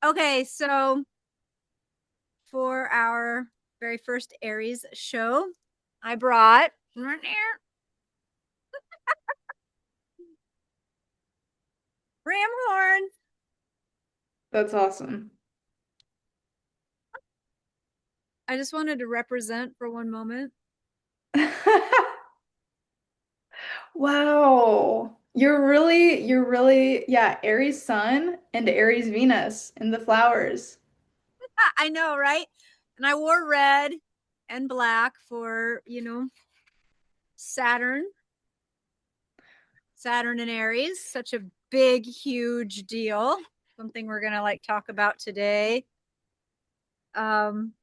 Okay, so for our very first Aries show, I brought ram horn. That's awesome. I just wanted to represent for one moment. Wow. Yeah, Aries Sun and Aries Venus in the flowers. I know, right? And I wore red and black for, Saturn, Saturn and Aries. Such a big, huge deal. Something we're gonna like talk about today. Um,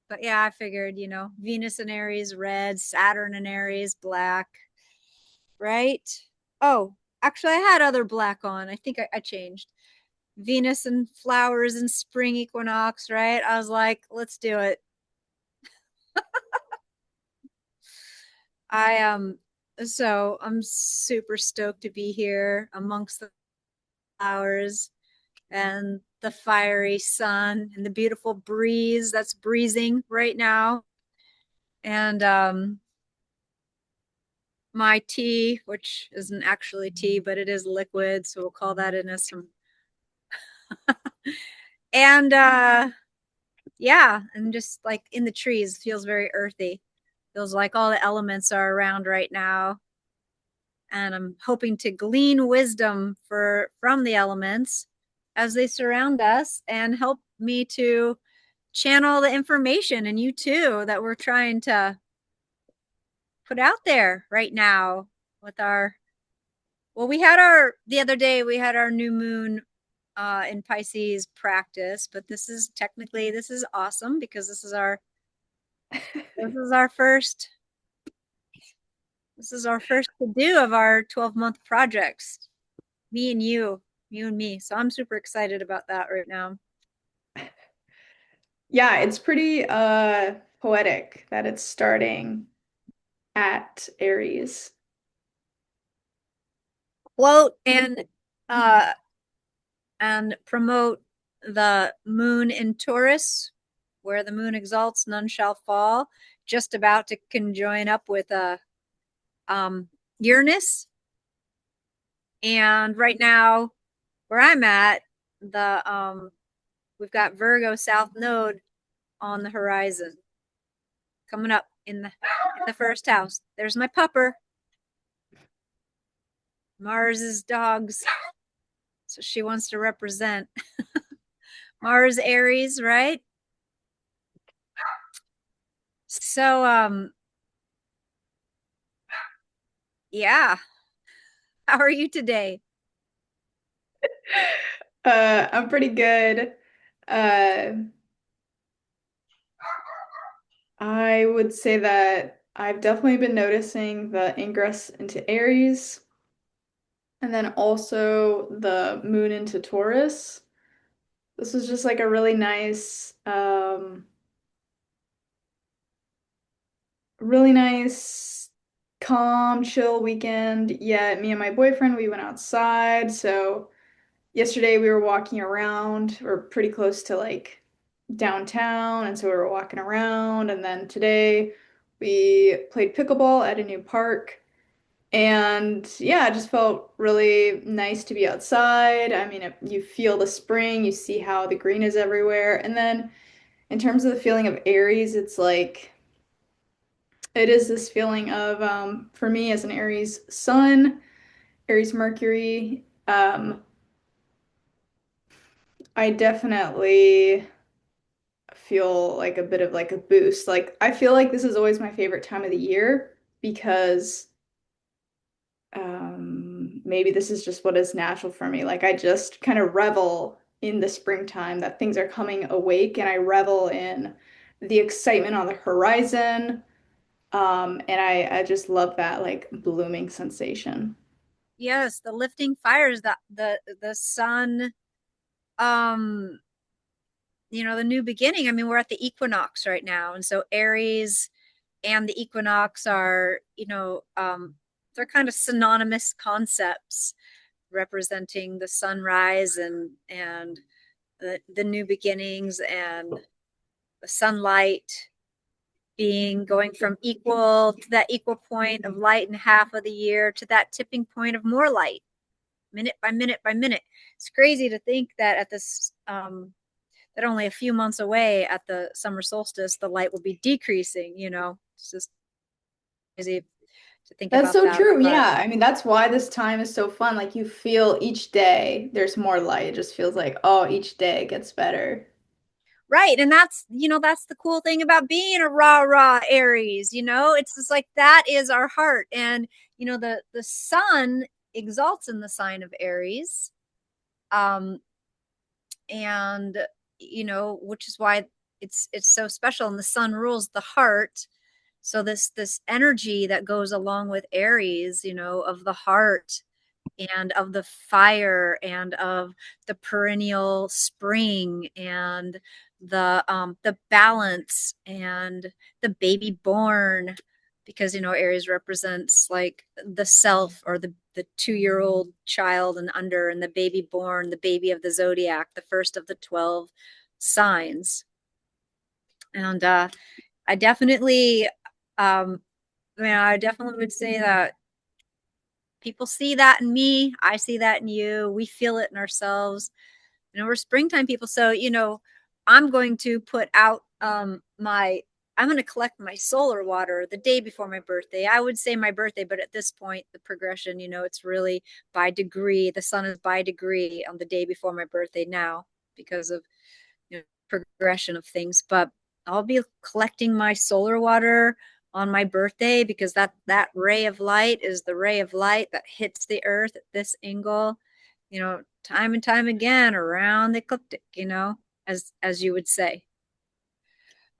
but yeah, I figured, Venus and Aries, red, Saturn and Aries, black, right? Oh, actually, I had other black on. I think I changed. Venus and flowers and spring equinox, right? I was like, let's do it. I so I'm super stoked to be here amongst the flowers and the fiery sun and the beautiful breeze that's breezing right now. And my tea, which isn't actually tea, but it is liquid, so we'll call that in as some. And yeah, and just like in the trees, feels very earthy. Feels like all the elements are around right now. And I'm hoping to glean wisdom for from the elements as they surround us and help me to channel the information and you too that we're trying to put out there right now with our we had our the other day we had our new moon in Pisces practice, but this is awesome because this is our first this is our first to do of our 12-month projects. Me and you and me. So I'm super excited about that right now. Yeah, it's pretty poetic that it's starting at Aries. Quote uh and promote the moon in Taurus, where the moon exalts, none shall fall. Just about to conjoin up with um Uranus. And right now, where I'm at, the we've got Virgo South Node on the horizon, coming up in the first house. There's my pupper, Mars's dogs. So she wants to represent Mars Aries, right? So yeah. How are you today? I'm pretty good. Uh, I would say that I've definitely been noticing the ingress into Aries and then also the moon into Taurus. This was just like a really nice, really nice, calm, chill weekend. Yeah, me and my boyfriend, we went outside. So yesterday we were walking around. We're pretty close to like downtown, and so we were walking around. And then today we played pickleball at a new park. And yeah, it just felt really nice to be outside. I mean, you feel the spring, you see how the green is everywhere. And then in terms of the feeling of Aries, it's like it is this feeling of for me as an Aries sun, Aries Mercury, I definitely feel like a bit of like a boost. Like I feel like this is always my favorite time of the year because maybe this is just what is natural for me. Like I just kind of revel in the springtime that things are coming awake and I revel in the excitement on the horizon. And I just love that like blooming sensation. Yes, the lifting fires, the sun, um, the new beginning. I mean, we're at the equinox right now, and so Aries and the equinox are, they're kind of synonymous concepts representing the sunrise and the new beginnings and the sunlight being going from equal to that equal point of light in half of the year to that tipping point of more light, minute by minute by minute. It's crazy to think that at this that only a few months away at the summer solstice the light will be decreasing. It's just crazy to think That's about so that. true. But Yeah. I mean, that's why this time is so fun. Like you feel each day there's more light. It just feels like, oh, each day gets better. right, and that's the cool thing about being a rah Aries. It's just like that is our heart. And the sun exalts in the sign of Aries. Um and which is why it's so special, and the sun rules the heart. So this energy that goes along with Aries, of the heart and of the fire and of the perennial spring and the balance and the baby born, because Aries represents like the self, or the 2-year-old child and under, and the baby born, the baby of the zodiac, the first of the 12 signs. And I definitely um I definitely would say that people see that in me. I see that in you. We feel it in ourselves. We're springtime people. So, I'm going to put out I'm going to collect my solar water the day before my birthday. I would say my birthday, but at this point, the progression, it's really by degree. The sun is by degree on the day before my birthday now because of progression of things. But I'll be collecting my solar water on my birthday, because that ray of light is the ray of light that hits the earth at this angle, time and time again around the ecliptic, as you would say.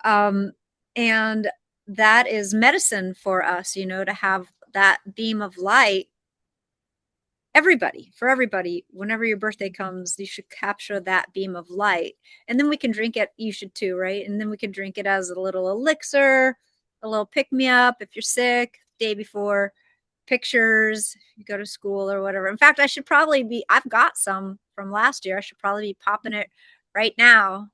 um and that is medicine for us, to have that beam of light. For everybody, whenever your birthday comes, you should capture that beam of light, and then we can drink it. You should too, right? And then we can drink it as a little elixir, a little pick me up if you're sick day before. Pictures, if you go to school or whatever. In fact, I've got some from last year. I should probably be popping it right now,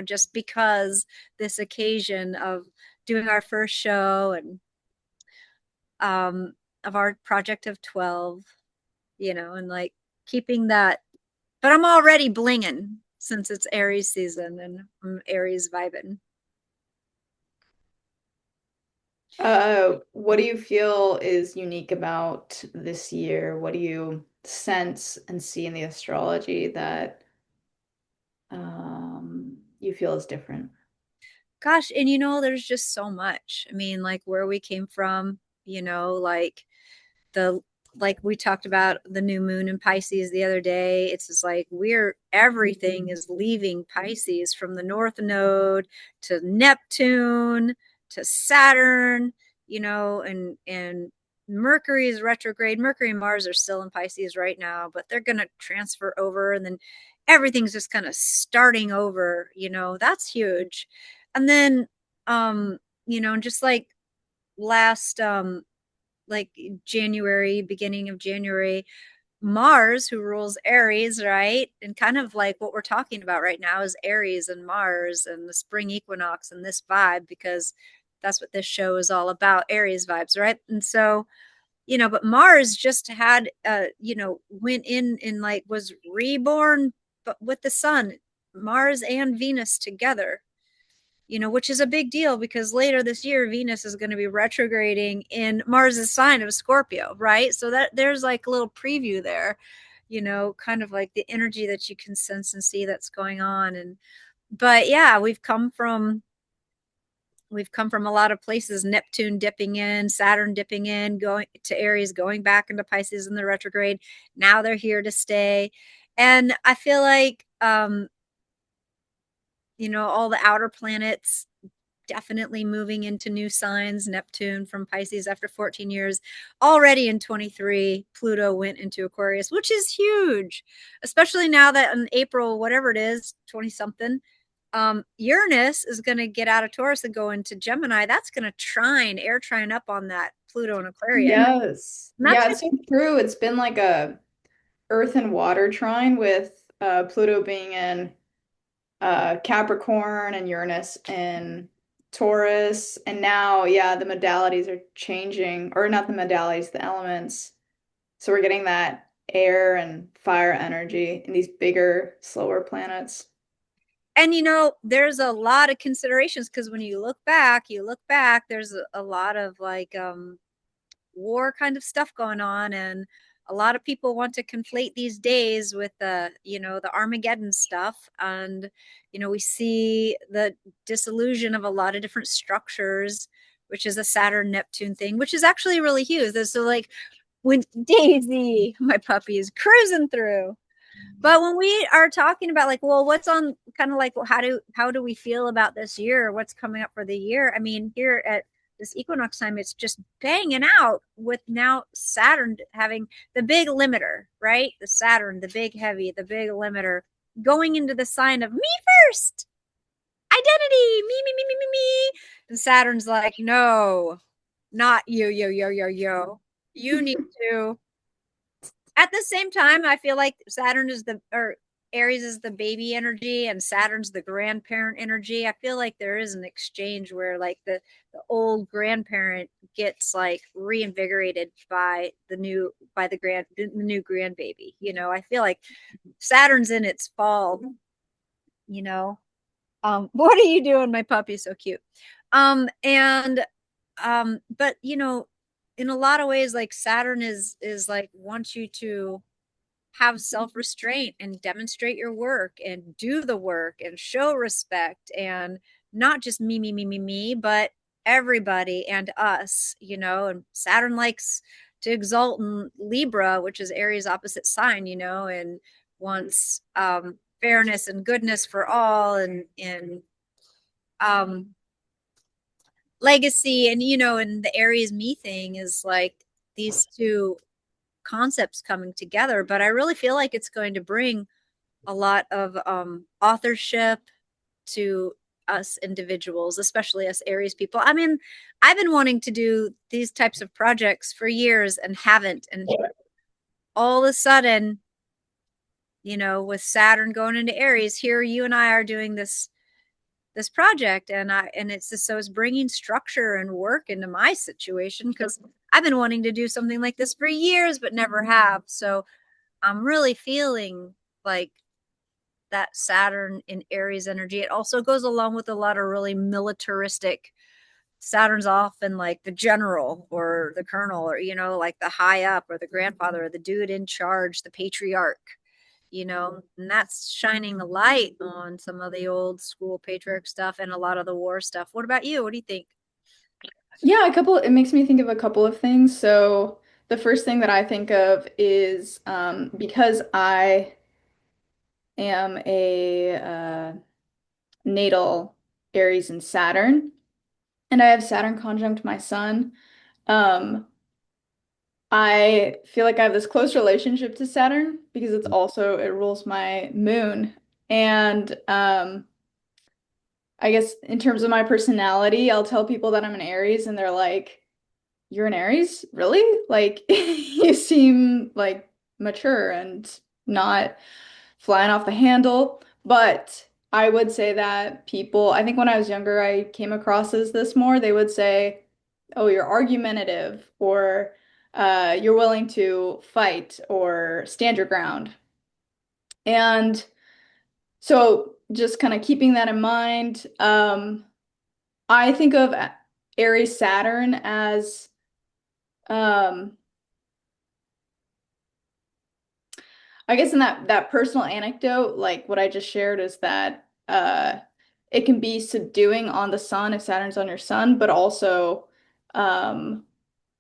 just because this occasion of doing our first show, and of our project of 12, and like keeping that. But I'm already blinging since it's Aries season, and I'm Aries vibing. What do you feel is unique about this year? What do you sense and see in the astrology that you feel is different? Gosh, and there's just so much. I mean, like where we came from, like the like we talked about the new moon in Pisces the other day. It's just like everything is leaving Pisces, from the North Node to Neptune to Saturn, and Mercury is retrograde. Mercury and Mars are still in Pisces right now, but they're going to transfer over, and then everything's just kind of starting over. That's huge. And then just like last like January, beginning of January, Mars, who rules Aries, right? And kind of like what we're talking about right now is Aries and Mars and the spring equinox and this vibe, because that's what this show is all about, Aries vibes, right? And so, but Mars just had, went in and like was reborn, but with the sun, Mars and Venus together, which is a big deal, because later this year Venus is going to be retrograding in Mars's sign of Scorpio, right? So that there's like a little preview there, kind of like the energy that you can sense and see that's going on. And but yeah, we've come from a lot of places. Neptune dipping in, Saturn dipping in, going to Aries, going back into Pisces in the retrograde. Now they're here to stay. And I feel like all the outer planets definitely moving into new signs. Neptune from Pisces after 14 years. Already in 23, Pluto went into Aquarius, which is huge, especially now that in April, whatever it is, 20 something, Uranus is going to get out of Taurus and go into Gemini. That's going to air trine up on that Pluto and Aquarius. Yes. And that's Yeah, going it's so true. It's been like a earth and water trine with Pluto being in Capricorn and Uranus in Taurus. And now, yeah, the modalities are changing, or not the modalities, the elements. So we're getting that air and fire energy in these bigger, slower planets. And there's a lot of considerations because when you look back, there's a lot of like war kind of stuff going on, and a lot of people want to conflate these days with the Armageddon stuff. And we see the disillusion of a lot of different structures, which is a Saturn Neptune thing, which is actually really huge. So like when Daisy, my puppy, is cruising through, but when we are talking about like, well, what's on kind of like, well, how do we feel about this year? What's coming up for the year? I mean, here at this equinox time, it's just banging out with now Saturn having the big limiter, right? The Saturn, the big heavy, the big limiter going into the sign of me first, identity, me. And Saturn's like, no, not you, yo. You need to at the same time, I feel like Saturn is or Aries is the baby energy and Saturn's the grandparent energy. I feel like there is an exchange where like the old grandparent gets like reinvigorated by the new grandbaby. I feel like Saturn's in its fall, you know. What are you doing? My puppy's so cute. And but in a lot of ways, like Saturn is like wants you to have self-restraint and demonstrate your work and do the work and show respect, and not just me, but everybody and us. And Saturn likes to exalt in Libra, which is Aries opposite sign, and wants fairness and goodness for all, and um legacy. And the Aries me thing is like these two concepts coming together. But I really feel like it's going to bring a lot of authorship to us individuals, especially us Aries people. I mean, I've been wanting to do these types of projects for years and haven't. And all of a sudden, with Saturn going into Aries, here you and I are doing this project, and it's just, so it's bringing structure and work into my situation because I've been wanting to do something like this for years but never have. So I'm really feeling like that Saturn in Aries energy. It also goes along with a lot of really militaristic. Saturn's often like the general or the colonel, or like the high up or the grandfather or the dude in charge, the patriarch. And that's shining a light on some of the old school patriarch stuff and a lot of the war stuff. What about you? What do you think? Yeah, it makes me think of a couple of things. So the first thing that I think of is because I am a natal Aries and Saturn, and I have Saturn conjunct my sun. Um, I feel like I have this close relationship to Saturn because it rules my moon. And I guess in terms of my personality, I'll tell people that I'm an Aries and they're like, "You're an Aries? Really? Like you seem like mature and not flying off the handle." But I would say that I think when I was younger, I came across as this more. They would say, "Oh, you're argumentative," or "You're willing to fight or stand your ground." And so just kind of keeping that in mind, I think of Aries Saturn as um, I guess in that personal anecdote, like what I just shared is that it can be subduing on the sun if Saturn's on your sun, but also um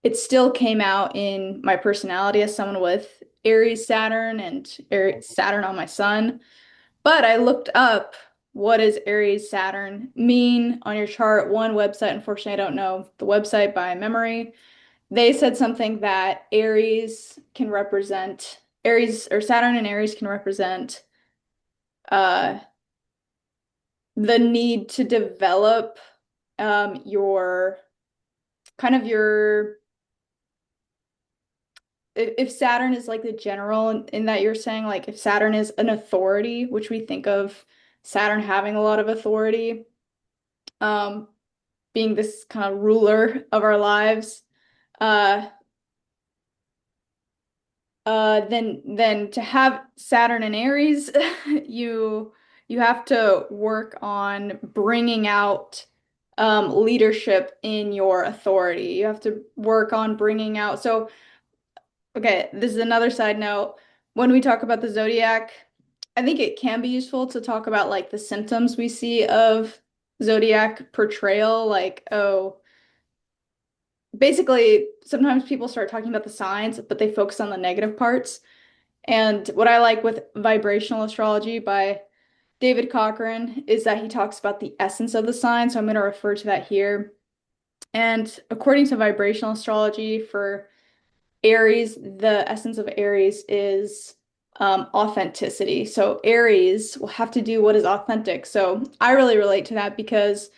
it still came out in my personality as someone with Aries Saturn and Aries Saturn on my sun. But I looked up what does Aries Saturn mean on your chart. One website, unfortunately, I don't know the website by memory. They said something that Aries or Saturn and Aries can represent uh the need to develop your kind of your if Saturn is like the general in that you're saying, like if Saturn is an authority, which we think of Saturn having a lot of authority, um, being this kind of ruler of our lives, uh, then to have Saturn in Aries, you you have to work on bringing out leadership in your authority. You have to work on bringing out. So, okay, this is another side note. When we talk about the zodiac, I think it can be useful to talk about like the symptoms we see of zodiac portrayal, like, oh, basically sometimes people start talking about the signs, but they focus on the negative parts. And what I like with vibrational astrology by David Cochran is that he talks about the essence of the sign. So I'm going to refer to that here. And according to vibrational astrology for Aries, the essence of Aries is authenticity. So Aries will have to do what is authentic. So I really relate to that because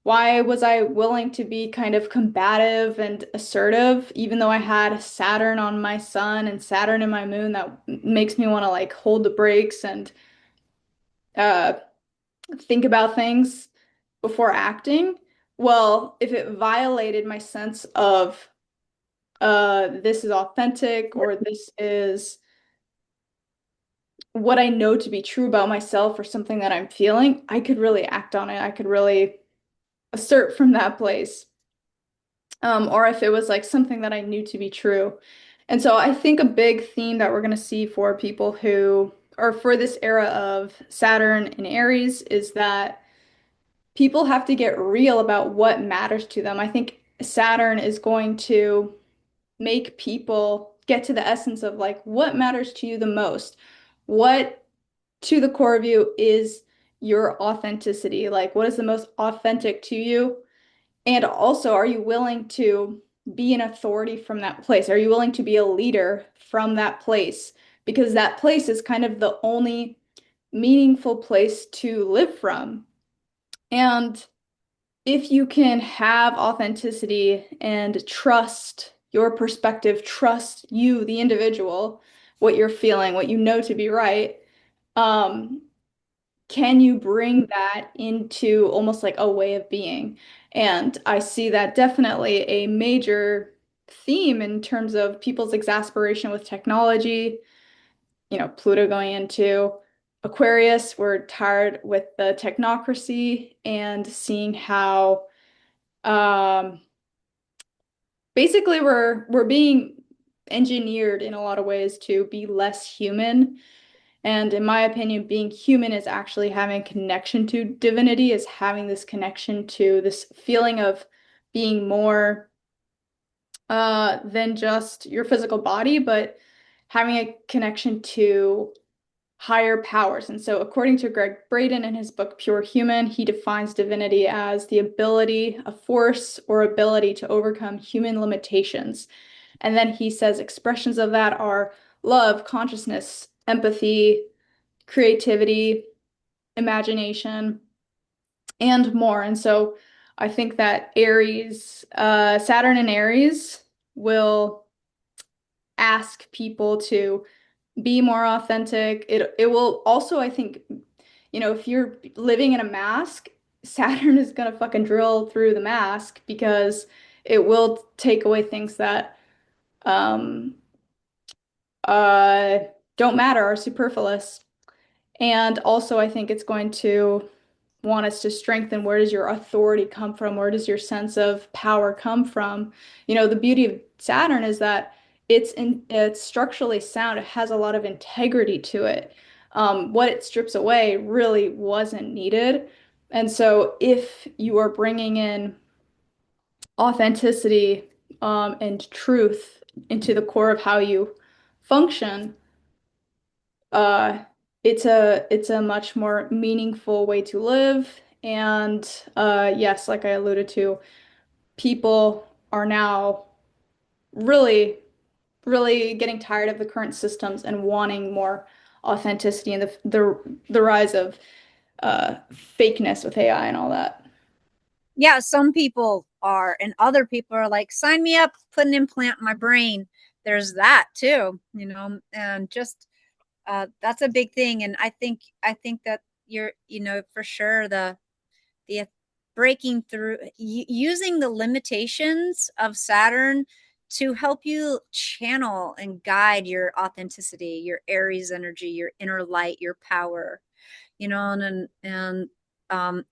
why was I willing to be kind of combative and assertive, even though I had Saturn on my sun and Saturn in my moon that makes me want to like hold the brakes and uh, think about things before acting? Well, if it violated my sense of this is authentic or this is what I know to be true about myself or something that I'm feeling, I could really act on it. I could really assert from that place. Or if it was like something that I knew to be true. And so I think a big theme that we're going to see for people who, or for this era of Saturn and Aries, is that people have to get real about what matters to them. I think Saturn is going to make people get to the essence of like what matters to you the most. What to the core of you is your authenticity? Like, what is the most authentic to you? And also, are you willing to be an authority from that place? Are you willing to be a leader from that place? Because that place is kind of the only meaningful place to live from. And if you can have authenticity and trust your perspective, trust you, the individual, what you're feeling, what you know to be right, um, can you bring that into almost like a way of being? And I see that definitely a major theme in terms of people's exasperation with technology, Pluto going into Aquarius. We're tired with the technocracy and seeing how um, basically we're being engineered in a lot of ways to be less human. And in my opinion, being human is actually having a connection to divinity, is having this connection to this feeling of being more than just your physical body, but having a connection to higher powers. And so, according to Greg Braden in his book Pure Human, he defines divinity as the ability, a force or ability to overcome human limitations. And then he says expressions of that are love, consciousness, empathy, creativity, imagination, and more. And so I think that Saturn and Aries will ask people to be more authentic. It will also, I think, if you're living in a mask, Saturn is gonna fucking drill through the mask because it will take away things that um uh don't matter, are superfluous. And also, I think it's going to want us to strengthen where does your authority come from? Where does your sense of power come from? The beauty of Saturn is that it's structurally sound. It has a lot of integrity to it. What it strips away really wasn't needed. And so, if you are bringing in authenticity, and truth into the core of how you function, uh, it's a much more meaningful way to live. And yes, like I alluded to, people are now really, really getting tired of the current systems and wanting more authenticity and the rise of fakeness with AI and all that. Yeah, some people are, and other people are like, sign me up, put an implant in my brain. there's that too, and just that's a big thing. And I think that you're, for sure the breaking through, using the limitations of Saturn to help you channel and guide your authenticity, your Aries energy, your inner light, your power, and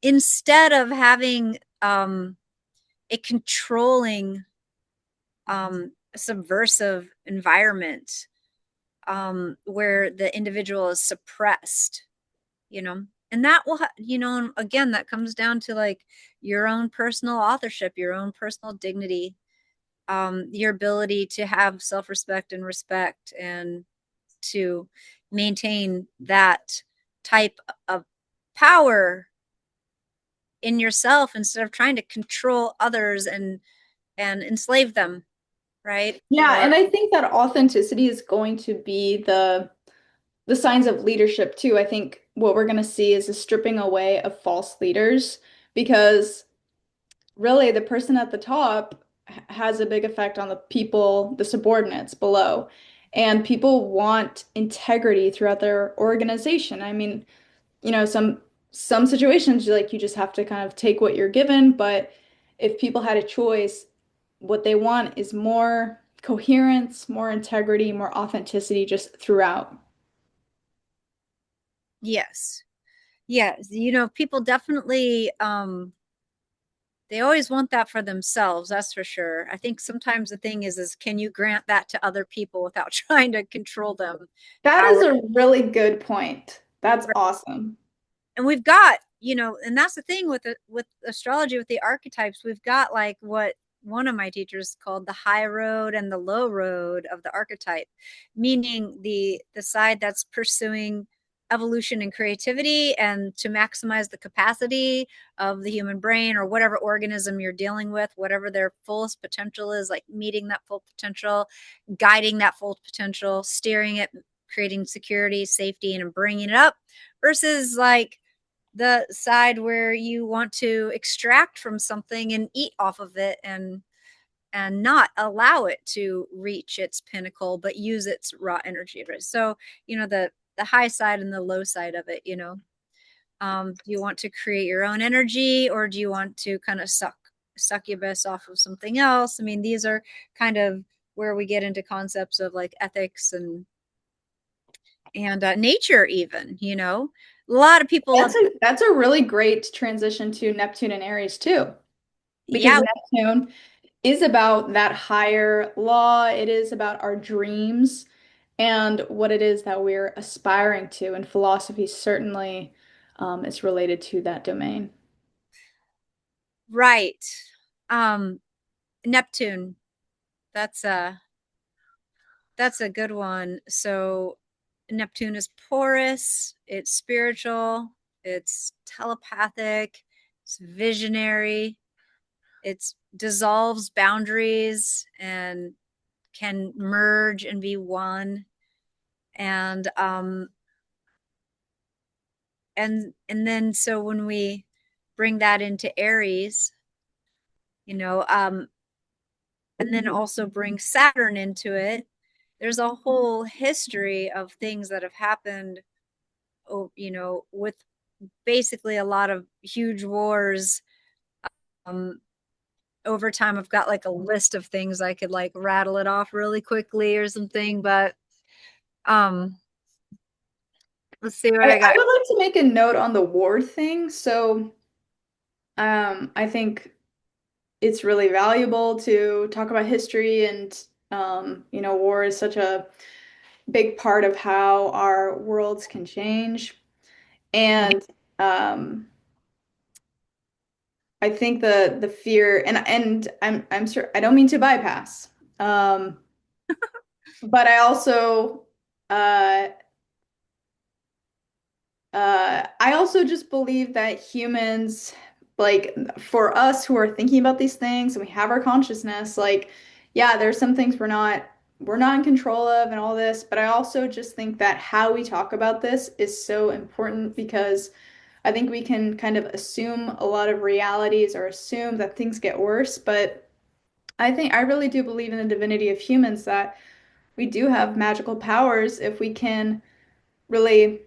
instead of having a controlling, subversive environment, where the individual is suppressed, and that will and again, that comes down to like your own personal authorship, your own personal dignity, your ability to have self-respect and respect, and to maintain that type of power in yourself instead of trying to control others and enslave them, right? Yeah, Or and I think that authenticity is going to be the signs of leadership too. I think what we're going to see is a stripping away of false leaders because really the person at the top has a big effect on the people, the subordinates below. And people want integrity throughout their organization. I mean, some situations like you just have to kind of take what you're given, but if people had a choice, what they want is more coherence, more integrity, more authenticity just throughout. yes, yes, people definitely, they always want that for themselves, that's for sure. I think sometimes the thing is can you grant that to other people without trying to control them? That is Power. a really good point. That's awesome. And we've got, and that's the thing with astrology, with the archetypes, we've got like what one of my teachers called the high road and the low road of the archetype, meaning the side that's pursuing evolution and creativity and to maximize the capacity of the human brain or whatever organism you're dealing with, whatever their fullest potential is, like meeting that full potential, guiding that full potential, steering it, creating security, safety, and bringing it up, versus like the side where you want to extract from something and eat off of it, and not allow it to reach its pinnacle but use its raw energy. So the high side and the low side of it, do you want to create your own energy, or do you want to kind of succubus off of something else? I mean, these are kind of where we get into concepts of like ethics and nature, even, a lot of people love. That's a really great transition to Neptune and Aries too, because Yeah. Neptune is about that higher law. It is about our dreams and what it is that we're aspiring to. And philosophy certainly is related to that domain. Right. Um, Neptune. That's a that's a good one. So Neptune is porous, it's spiritual, it's telepathic, it's visionary, it dissolves boundaries and can merge and be one. And then so when we bring that into Aries, you know, um, and then also bring Saturn into it, there's a whole history of things that have happened, with basically a lot of huge wars. Um, over time, I've got like a list of things I could like rattle it off really quickly or something, but um, let's see what I I got. would like to make a note on the war thing. So, I think it's really valuable to talk about history and war is such a big part of how our worlds can change. And um, I think the fear and I'm sure I don't mean to bypass. Um, but I also uh I also just believe that humans, like for us who are thinking about these things and we have our consciousness, like, yeah, there's some things we're not in control of and all this, but I also just think that how we talk about this is so important because I think we can kind of assume a lot of realities or assume that things get worse, but I really do believe in the divinity of humans that we do have magical powers if we can really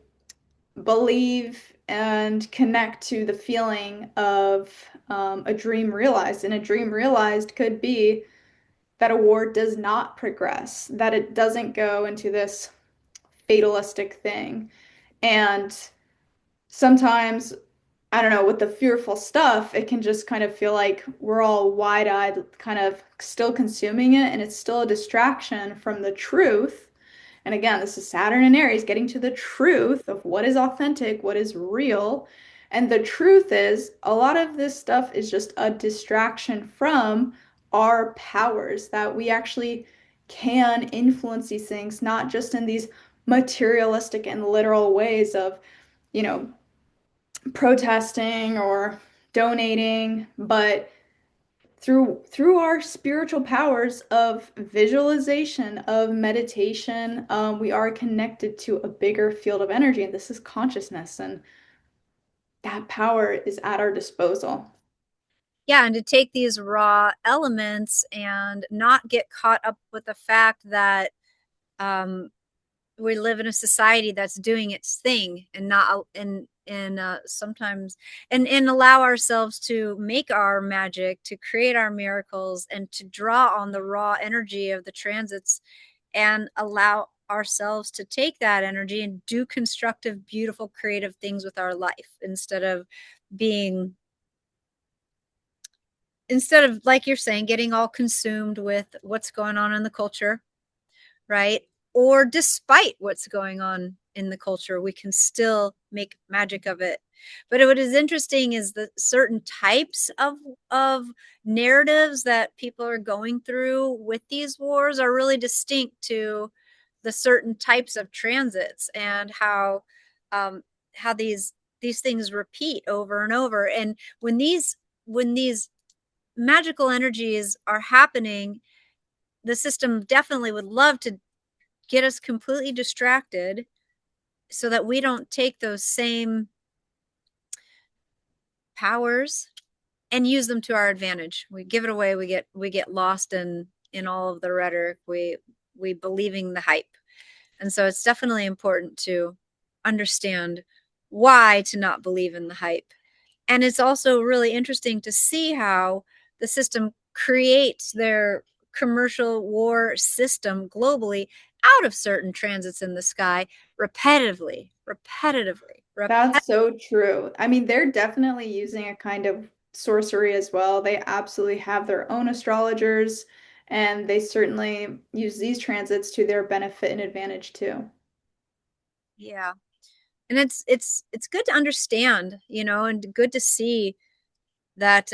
believe and connect to the feeling of a dream realized. And a dream realized could be that a war does not progress, that it doesn't go into this fatalistic thing. And sometimes, I don't know, with the fearful stuff, it can just kind of feel like we're all wide-eyed, kind of still consuming it, and it's still a distraction from the truth. And again, this is Saturn and Aries getting to the truth of what is authentic, what is real. And the truth is, a lot of this stuff is just a distraction from our powers, that we actually can influence these things, not just in these materialistic and literal ways of, you know, protesting or donating, but through our spiritual powers of visualization, of meditation, we are connected to a bigger field of energy, and this is consciousness, and that power is at our disposal. Yeah, and to take these raw elements and not get caught up with the fact that um, we live in a society that's doing its thing and not and sometimes and allow ourselves to make our magic, to create our miracles, and to draw on the raw energy of the transits and allow ourselves to take that energy and do constructive, beautiful, creative things with our life being instead of, like you're saying, getting all consumed with what's going on in the culture, right? Or despite what's going on in the culture, we can still make magic of it. But what is interesting is that certain types of narratives that people are going through with these wars are really distinct to the certain types of transits, and um, how these things repeat over and over. And when these magical energies are happening, the system definitely would love to get us completely distracted so that we don't take those same powers and use them to our advantage. We give it away, we get lost in all of the rhetoric, we believing the hype. And so it's definitely important to understand why to not believe in the hype. And it's also really interesting to see how the system creates their commercial war system globally out of certain transits in the sky repetitively, repetitively, That's so true. I mean, they're definitely using a kind of sorcery as well. They absolutely have their own astrologers, and they certainly use these transits to their benefit and advantage too. Yeah. And it's good to understand, and good to see that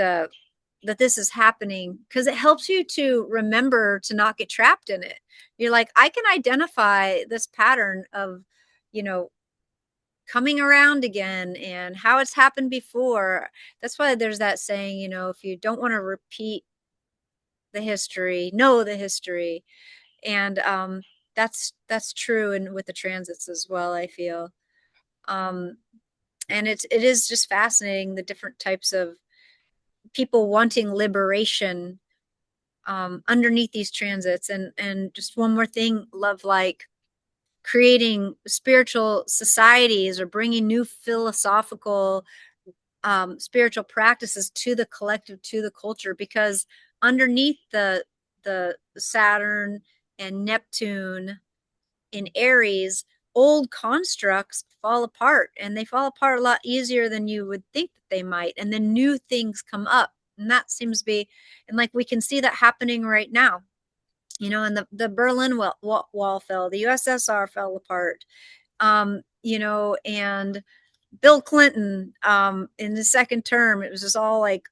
that this is happening, because it helps you to remember to not get trapped in it. You're like, I can identify this pattern of, you know, coming around again and how it's happened before. That's why there's that saying, if you don't want to repeat the history, know the history. And that's true, and with the transits as well, I feel. Um, and it is just fascinating, the different types of people wanting liberation underneath these transits. And just one more thing, love, like creating spiritual societies or bringing new philosophical spiritual practices to the collective, to the culture, because underneath the Saturn and Neptune in Aries, old constructs fall apart, and they fall apart a lot easier than you would think that they might. And then new things come up. And that seems to be, and like we can see that happening right now, and the Berlin wall fell, the USSR fell apart, and Bill Clinton, in the second term, it was just all like,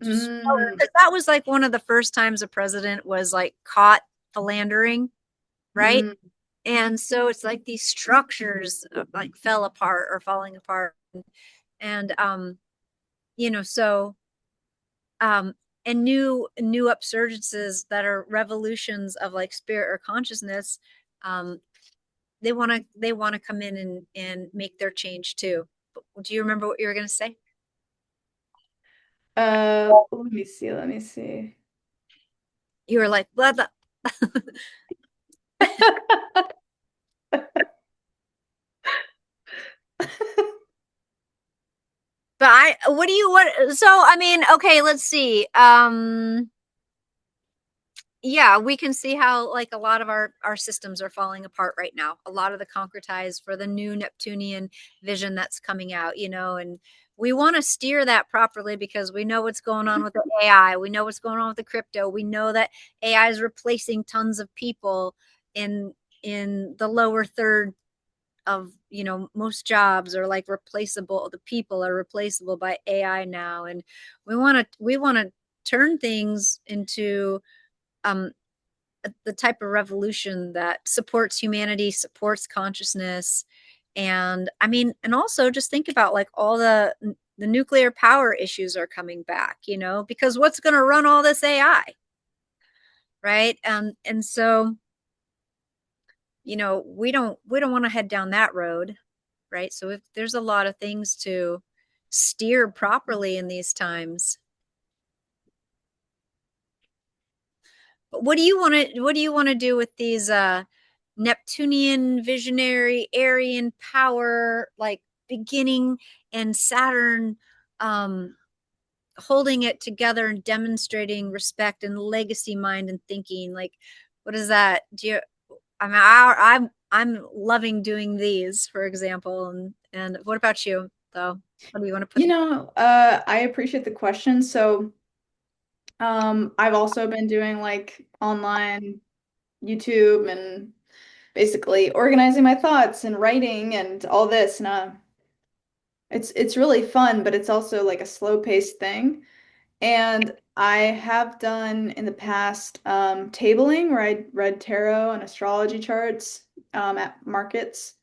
just, Mm, because that was like one of the first times a president was like caught philandering, right? mm. And so it's like these structures like fell apart or falling apart. And so um and new upsurgences that are revolutions of like spirit or consciousness, um they want to come in and make their change too. Do you remember what you were going to say? Let me see, let me see. You were like, blah blah. But what do you want? So, I mean, okay, let's see. Yeah, we can see how like a lot of our systems are falling apart right now. A lot of the concretize for the new Neptunian vision that's coming out, and we want to steer that properly because we know what's going on with the AI. We know what's going on with the crypto. We know that AI is replacing tons of people in the lower third of most jobs are like replaceable. The people are replaceable by AI now, and we want to turn things into um the type of revolution that supports humanity, supports consciousness. And I mean, and also just think about like all the nuclear power issues are coming back, because what's going to run all this AI, right? And so, we don't want to head down that road, right? So if there's a lot of things to steer properly in these times. But what do you want to do with these Neptunian visionary Aryan power like beginning, and Saturn um holding it together and demonstrating respect and legacy mind and thinking, like what is that? Do you I mean I'm loving doing these, for example. And what about you though? What do you want to put? I appreciate the question. So, I've also been doing like online YouTube and basically organizing my thoughts and writing and all this. And it's really fun, but it's also like a slow-paced thing. And I have done in the past tabling where I read tarot and astrology charts at markets.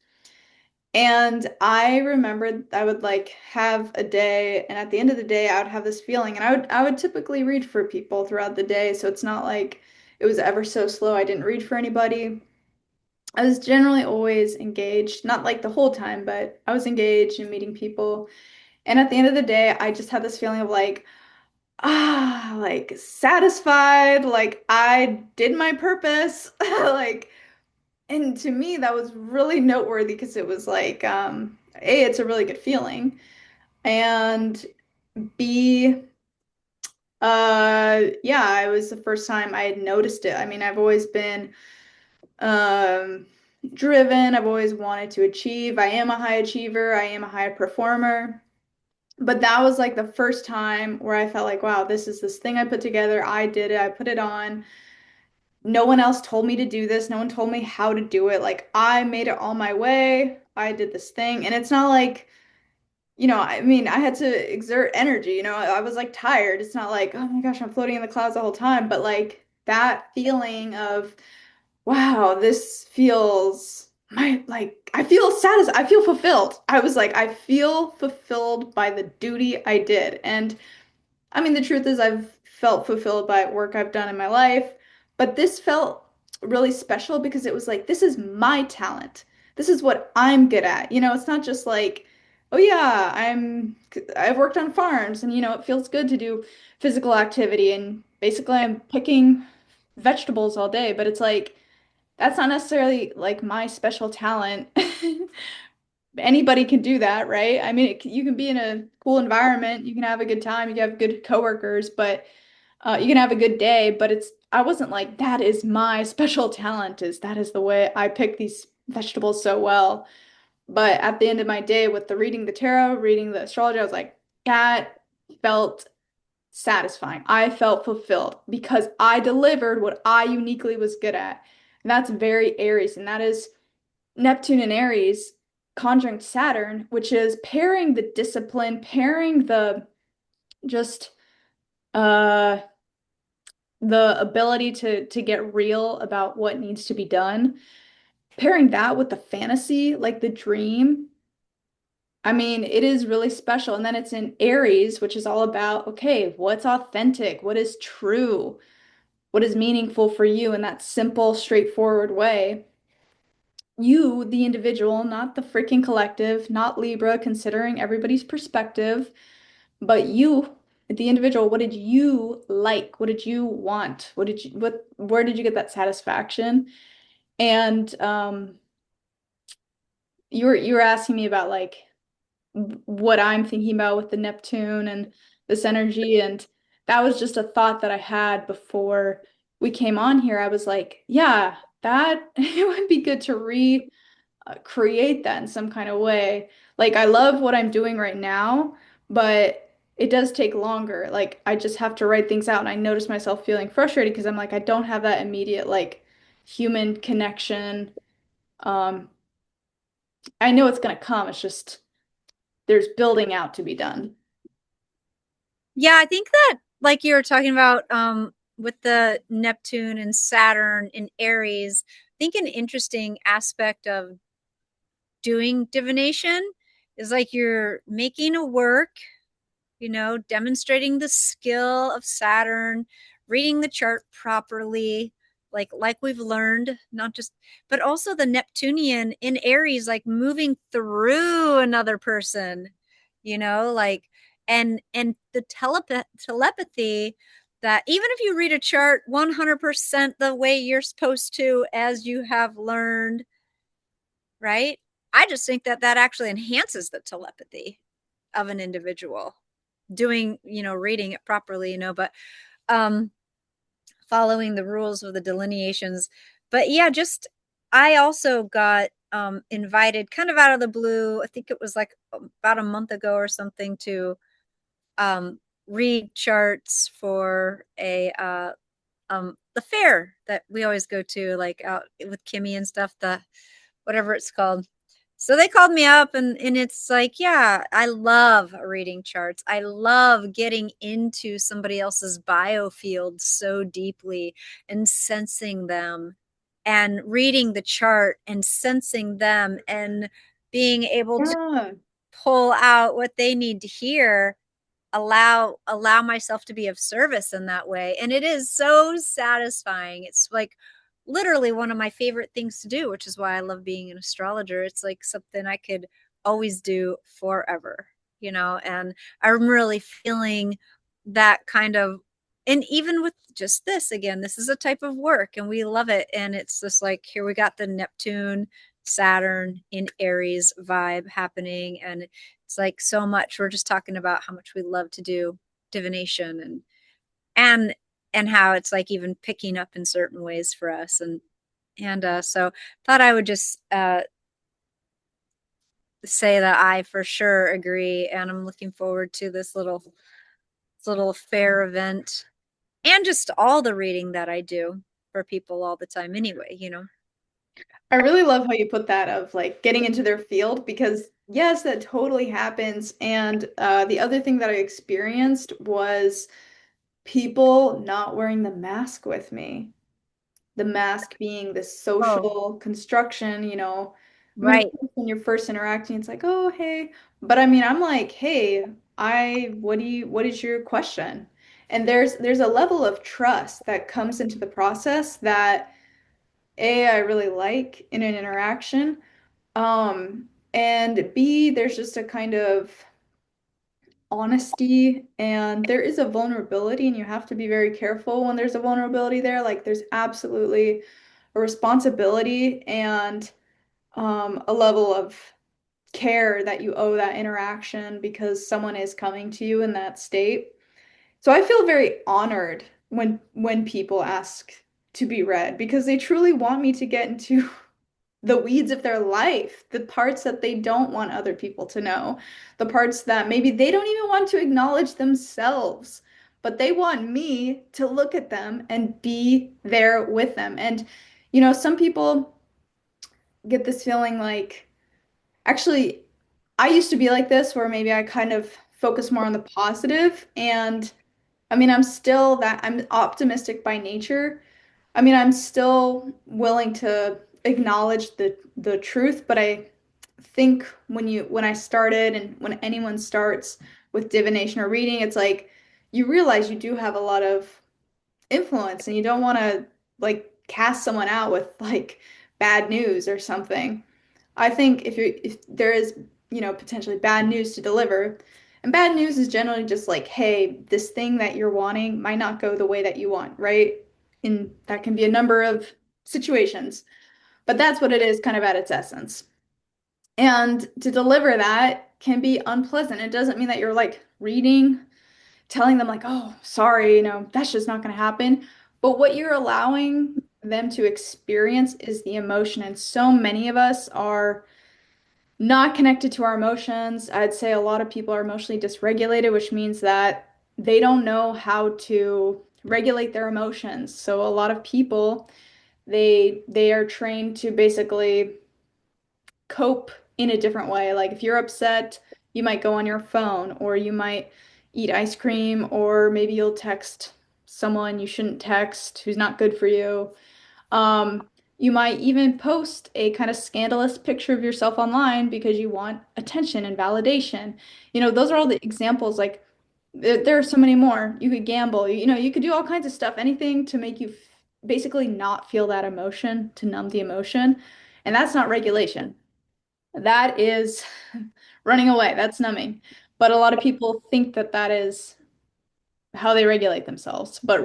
And I remembered I would like have a day, and at the end of the day, I would have this feeling, and I would typically read for people throughout the day, so it's not like it was ever so slow. I didn't read for anybody. I was generally always engaged, not like the whole time, but I was engaged in meeting people. And at the end of the day, I just had this feeling of like, like satisfied, like I did my purpose, like. And to me, that was really noteworthy because it was like, A, it's a really good feeling. And B, yeah, it was the first time I had noticed it. I mean, I've always been um driven, I've always wanted to achieve. I am a high achiever, I am a high performer. But that was like the first time where I felt like, wow, this is this thing I put together. I did it, I put it on. No one else told me to do this. No one told me how to do it. Like I made it all my way. I did this thing. And it's not like, I mean, I had to exert energy, I was like tired. It's not like, oh my gosh, I'm floating in the clouds the whole time. But like that feeling of, wow, this feels like I feel satisfied. I feel fulfilled. I was like, I feel fulfilled by the duty I did. And I mean, the truth is, I've felt fulfilled by work I've done in my life, but this felt really special because it was like, this is my talent. This is what I'm good at. It's not just like, oh yeah, I've worked on farms and it feels good to do physical activity and basically I'm picking vegetables all day, but it's like that's not necessarily like my special talent. Anybody can do that, right? I mean, you can be in a cool environment, you can have a good time, you can have good coworkers, but you can have a good day. But I wasn't like, that is my special talent, is that is the way I pick these vegetables so well. But at the end of my day, with the reading the tarot, reading the astrology, I was like, that felt satisfying. I felt fulfilled because I delivered what I uniquely was good at. And that's very Aries, and that is Neptune and Aries conjunct Saturn, which is pairing the discipline, pairing just uh the ability to get real about what needs to be done, pairing that with the fantasy, like the dream. I mean, it is really special. And then it's in Aries, which is all about, okay, what's authentic? What is true? What is meaningful for you in that simple, straightforward way? You, the individual, not the freaking collective, not Libra, considering everybody's perspective, but you, the individual, what did you like? What did you want? Where did you get that satisfaction? And you were asking me about like what I'm thinking about with the Neptune and this energy, and that was just a thought that I had before we came on here. I was like, yeah, that it would be good to re create that in some kind of way. Like I love what I'm doing right now, but it does take longer. Like I just have to write things out and I notice myself feeling frustrated because I'm like I don't have that immediate like human connection. Um I know it's gonna come. It's just there's building out to be done. Yeah, I think that like you were talking about with the Neptune and Saturn in Aries, I think an interesting aspect of doing divination is like you're making a work, demonstrating the skill of Saturn, reading the chart properly, like we've learned, not just but also the Neptunian in Aries, like moving through another person, like and the telepathy that even if you read a chart 100% the way you're supposed to as you have learned, right? I just think that that actually enhances the telepathy of an individual doing, reading it properly, but um following the rules of the delineations. But yeah, just I also got invited kind of out of the blue. I think it was like about a month ago or something to um read charts for a the fair that we always go to, like out with Kimmy and stuff, the whatever it's called. So they called me up and it's like, yeah, I love reading charts. I love getting into somebody else's biofield so deeply and sensing them and reading the chart and sensing them and being able to Yeah. pull out what they need to hear, allow myself to be of service in that way, and it is so satisfying. It's like literally one of my favorite things to do, which is why I love being an astrologer. It's like something I could always do forever, and I'm really feeling that kind of, and even with just this, again, this is a type of work and we love it, and it's just like here we got the Neptune Saturn in Aries vibe happening, and it's like so much. We're just talking about how much we love to do divination and and how it's like even picking up in certain ways for us, and so thought I would just say that I for sure agree, and I'm looking forward to this little fair event and just all the reading that I do for people all the time anyway. I really love how you put that of like getting into their field because yes, that totally happens. And the other thing that I experienced was people not wearing the mask with me. The mask being this Oh, social construction, I mean, of right. course, when you're first interacting, it's like, oh, hey. But I mean, I'm like, hey, what is your question? And there's a level of trust that comes into the process that A, I really like in an interaction. And B, there's just a kind of honesty and there is a vulnerability, and you have to be very careful when there's a vulnerability there. Like there's absolutely a responsibility and a level of care that you owe that interaction because someone is coming to you in that state. So I feel very honored when people ask to be read because they truly want me to get into the weeds of their life, the parts that they don't want other people to know, the parts that maybe they don't even want to acknowledge themselves, but they want me to look at them and be there with them. And, some people get this feeling like, actually, I used to be like this, where maybe I kind of focus more on the positive. And I mean, I'm optimistic by nature. I mean, I'm still willing to acknowledge the truth, but I think when I started and when anyone starts with divination or reading, it's like you realize you do have a lot of influence and you don't want to like cast someone out with like bad news or something. I think if there is, potentially bad news to deliver, and bad news is generally just like, hey, this thing that you're wanting might not go the way that you want, right? And that can be a number of situations. But that's what it is kind of at its essence. And to deliver that can be unpleasant. It doesn't mean that you're like reading, telling them like, "Oh, sorry, that's just not going to happen." But what you're allowing them to experience is the emotion. And so many of us are not connected to our emotions. I'd say a lot of people are emotionally dysregulated, which means that they don't know how to regulate their emotions. So a lot of people, they are trained to basically cope in a different way. Like if you're upset, you might go on your phone or you might eat ice cream or maybe you'll text someone you shouldn't text who's not good for you. Um, you might even post a kind of scandalous picture of yourself online because you want attention and validation. Those are all the examples. Like there are so many more. You could gamble, you could do all kinds of stuff, anything to make you basically not feel that emotion, to numb the emotion. And that's not regulation. That is running away. That's numbing. But a lot of people think that that is how they regulate themselves. But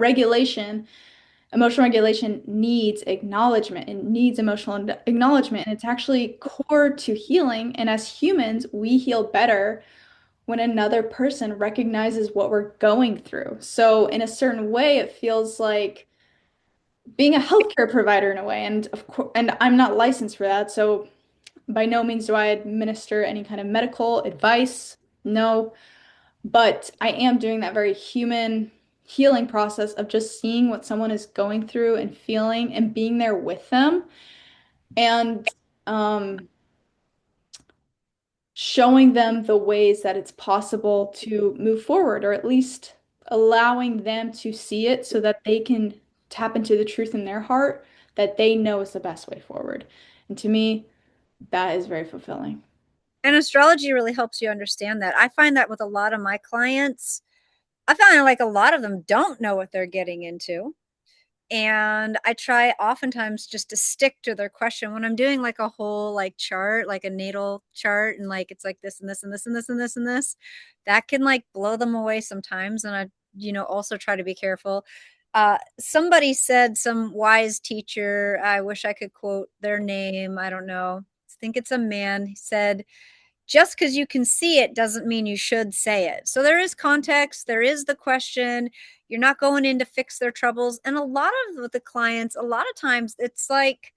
emotional regulation needs acknowledgement. It needs emotional acknowledgement. And it's actually core to healing. And as humans, we heal better when another person recognizes what we're going through. So, in a certain way, it feels like being a healthcare provider in a way. And of course, and I'm not licensed for that. So, by no means do I administer any kind of medical advice. No, but I am doing that very human healing process of just seeing what someone is going through and feeling and being there with them and um, showing them the ways that it's possible to move forward, or at least allowing them to see it so that they can tap into the truth in their heart that they know is the best way forward. And to me, that is very fulfilling. And astrology really helps you understand that. I find that with a lot of my clients, I find like a lot of them don't know what they're getting into. And I try oftentimes just to stick to their question when I'm doing like a whole like chart, like a natal chart, and like it's like this and this and this and this and this and this. That can like blow them away sometimes. And I, also try to be careful. Somebody said, some wise teacher, I wish I could quote their name. I don't know. I think it's a man. He said, just because you can see it doesn't mean you should say it. So there is context, there is the question. You're not going in to fix their troubles. And a lot of with the clients, a lot of times it's like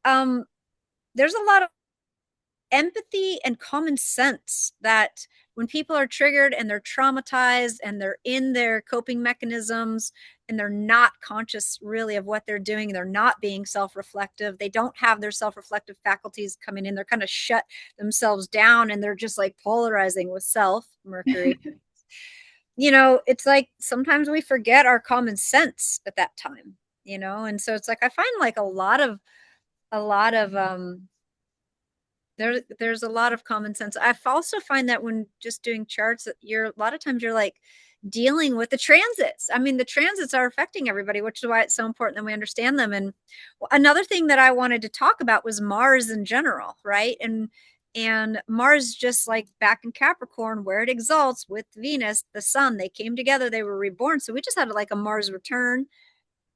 um there's a lot of empathy and common sense that when people are triggered and they're traumatized and they're in their coping mechanisms and they're not conscious really of what they're doing, they're not being self-reflective, they don't have their self-reflective faculties coming in, they're kind of shut themselves down and they're just like polarizing with self Mercury. It's like sometimes we forget our common sense at that time, and so it's like I find like a lot of there's a lot of common sense. I also find that when just doing charts, that you're a lot of times you're like dealing with the transits. I mean, the transits are affecting everybody, which is why it's so important that we understand them. And another thing that I wanted to talk about was Mars in general, right? And Mars, just like back in Capricorn, where it exalts with Venus, the sun, they came together, they were reborn. So we just had like a Mars return,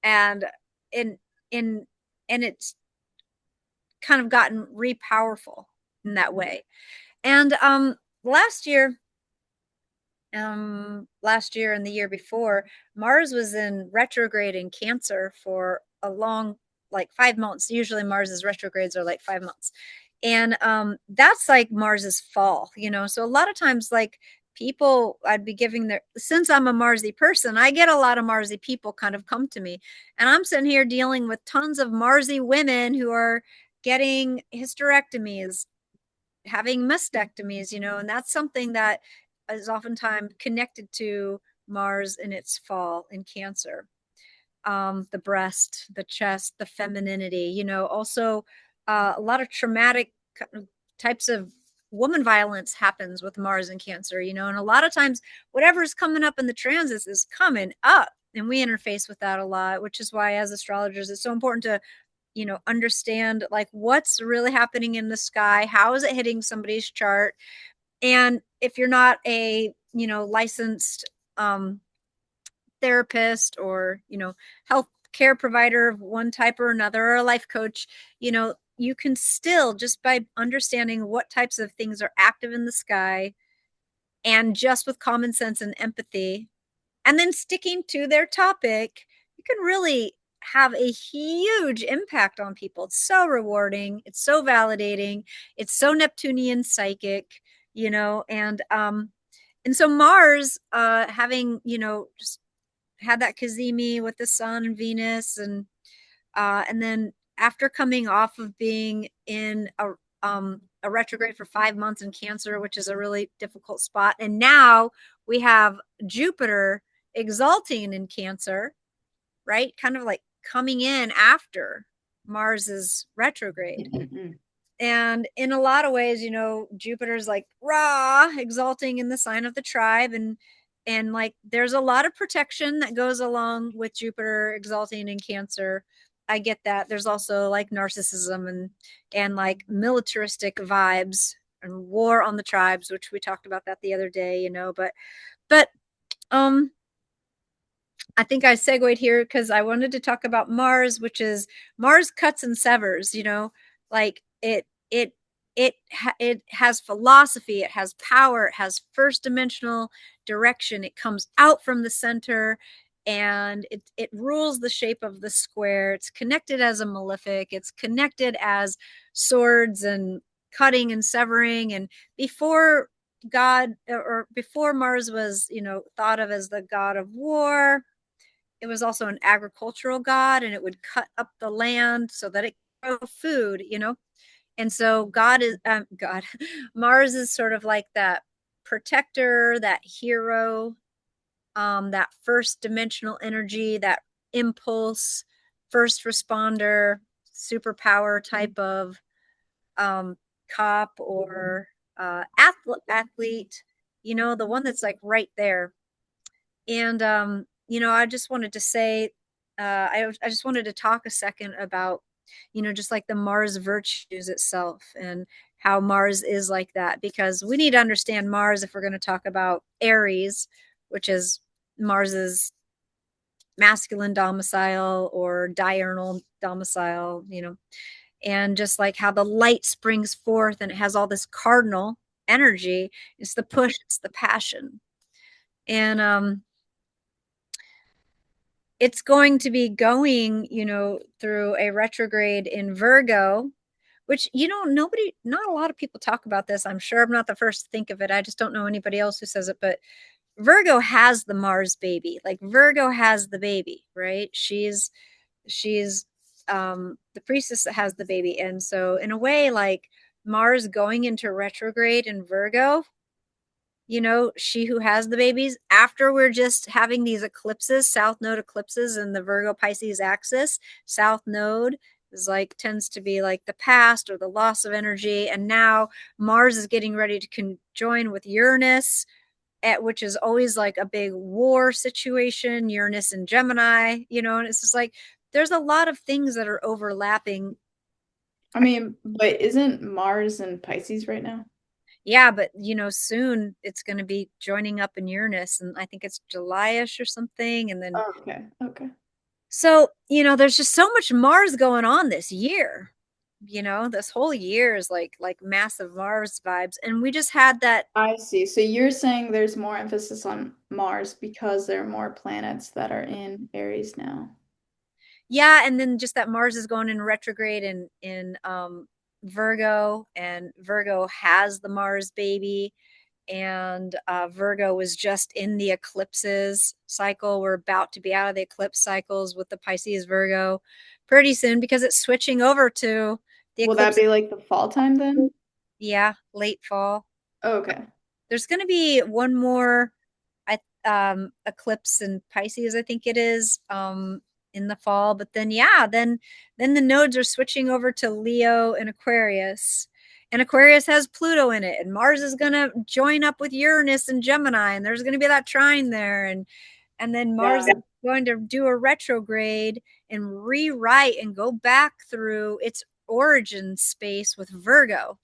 and in in and it's kind of gotten re-powerful in that way. And last year, and the year before, Mars was in retrograde in Cancer for a long, like 5 months. Usually Mars's retrogrades are like 5 months. And that's like Mars's fall, So a lot of times, like people, I'd be giving their, since I'm a Marsy person, I get a lot of Marsy people kind of come to me. And I'm sitting here dealing with tons of Marsy women who are getting hysterectomies, having mastectomies, and that's something that is oftentimes connected to Mars in its fall in Cancer. The breast, the chest, the femininity, also a lot of traumatic types of woman violence happens with Mars and Cancer, and a lot of times whatever's coming up in the transits is coming up. And we interface with that a lot, which is why as astrologers, it's so important to understand like what's really happening in the sky, how is it hitting somebody's chart. And if you're not a licensed therapist or health care provider of one type or another, or a life coach, you know, you can still, just by understanding what types of things are active in the sky, and just with common sense and empathy, and then sticking to their topic, you can really have a huge impact on people. It's so rewarding, it's so validating, it's so Neptunian psychic, you know. And so Mars, having, you know, just had that Kazemi with the sun and Venus, and then after coming off of being in a retrograde for 5 months in Cancer, which is a really difficult spot, and now we have Jupiter exalting in Cancer, right? Kind of like coming in after Mars's retrograde. And in a lot of ways, you know, Jupiter's like raw, exalting in the sign of the tribe, and like there's a lot of protection that goes along with Jupiter exalting in Cancer. I get that. There's also like narcissism and like militaristic vibes and war on the tribes, which we talked about that the other day, you know. But um I think I segued here because I wanted to talk about Mars, which is Mars cuts and severs, you know, like it has philosophy, it has power, it has first dimensional direction. It comes out from the center, and it rules the shape of the square. It's connected as a malefic. It's connected as swords and cutting and severing. And before God, or before Mars was, you know, thought of as the god of war, it was also an agricultural god, and it would cut up the land so that it could grow food, you know. And so God is God Mars is sort of like that protector, that hero, that first dimensional energy, that impulse, first responder, superpower type of um, cop, or athlete, you know, the one that's like right there. And you know, I just wanted to say, I just wanted to talk a second about, you know, just like the Mars virtues itself, and how Mars is like that, because we need to understand Mars if we're going to talk about Aries, which is Mars's masculine domicile or diurnal domicile, you know, and just like how the light springs forth and it has all this cardinal energy. It's the push, it's the passion. And it's going to be going, you know, through a retrograde in Virgo, which, you know, nobody, not a lot of people talk about this. I'm sure I'm not the first to think of it. I just don't know anybody else who says it. But Virgo has the Mars baby. Like Virgo has the baby, right? She's the priestess that has the baby. And so in a way, like Mars going into retrograde in Virgo, you know, she who has the babies, after we're just having these eclipses, south node eclipses in the Virgo Pisces axis. South node is like, tends to be like the past or the loss of energy. And now Mars is getting ready to conjoin with Uranus, which is always like a big war situation, Uranus and Gemini, you know. And it's just like there's a lot of things that are overlapping. I mean, but isn't Mars in Pisces right now? Yeah, but you know, soon it's going to be joining up in Uranus, and I think it's July-ish or something. And then, Oh, okay, okay. so, you know, there's just so much Mars going on this year. You know, this whole year is like massive Mars vibes. And we just had that. I see. So you're saying there's more emphasis on Mars because there are more planets that are in Aries now. Yeah, and then just that Mars is going in retrograde in Virgo, and Virgo has the Mars baby. And Virgo was just in the eclipses cycle. We're about to be out of the eclipse cycles with the Pisces Virgo pretty soon, because it's switching over to the Will that eclipse. be like the fall time then? Yeah, late fall. Oh, okay. There's going to be one more eclipse in Pisces, I think it is, in the fall. But then, yeah, then the nodes are switching over to Leo and Aquarius. And Aquarius has Pluto in it, and Mars is going to join up with Uranus and Gemini, and there's going to be that trine there. And then Mars Yeah. is going to do a retrograde and rewrite and go back through its origin space with Virgo,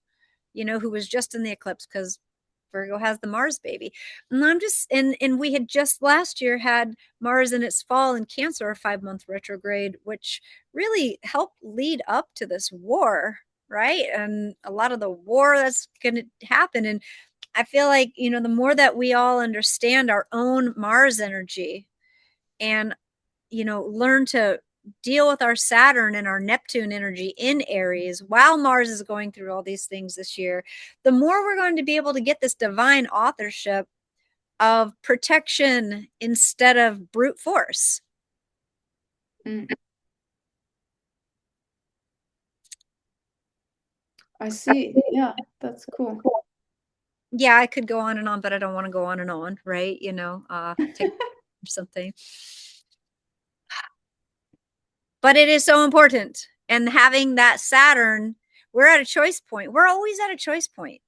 you know, who was just in the eclipse, because Virgo has the Mars baby. And I'm just and we had just last year had Mars in its fall in Cancer, a 5 month retrograde, which really helped lead up to this war, right? And a lot of the war that's going to happen. And I feel like, the more that we all understand our own Mars energy and, learn to deal with our Saturn and our Neptune energy in Aries while Mars is going through all these things this year, the more we're going to be able to get this divine authorship of protection instead of brute force. Mm, I see. Yeah, that's cool. Yeah, I could go on and on, but I don't want to go on and on, right? Take something. But it is so important. And having that Saturn, we're at a choice point. We're always at a choice point.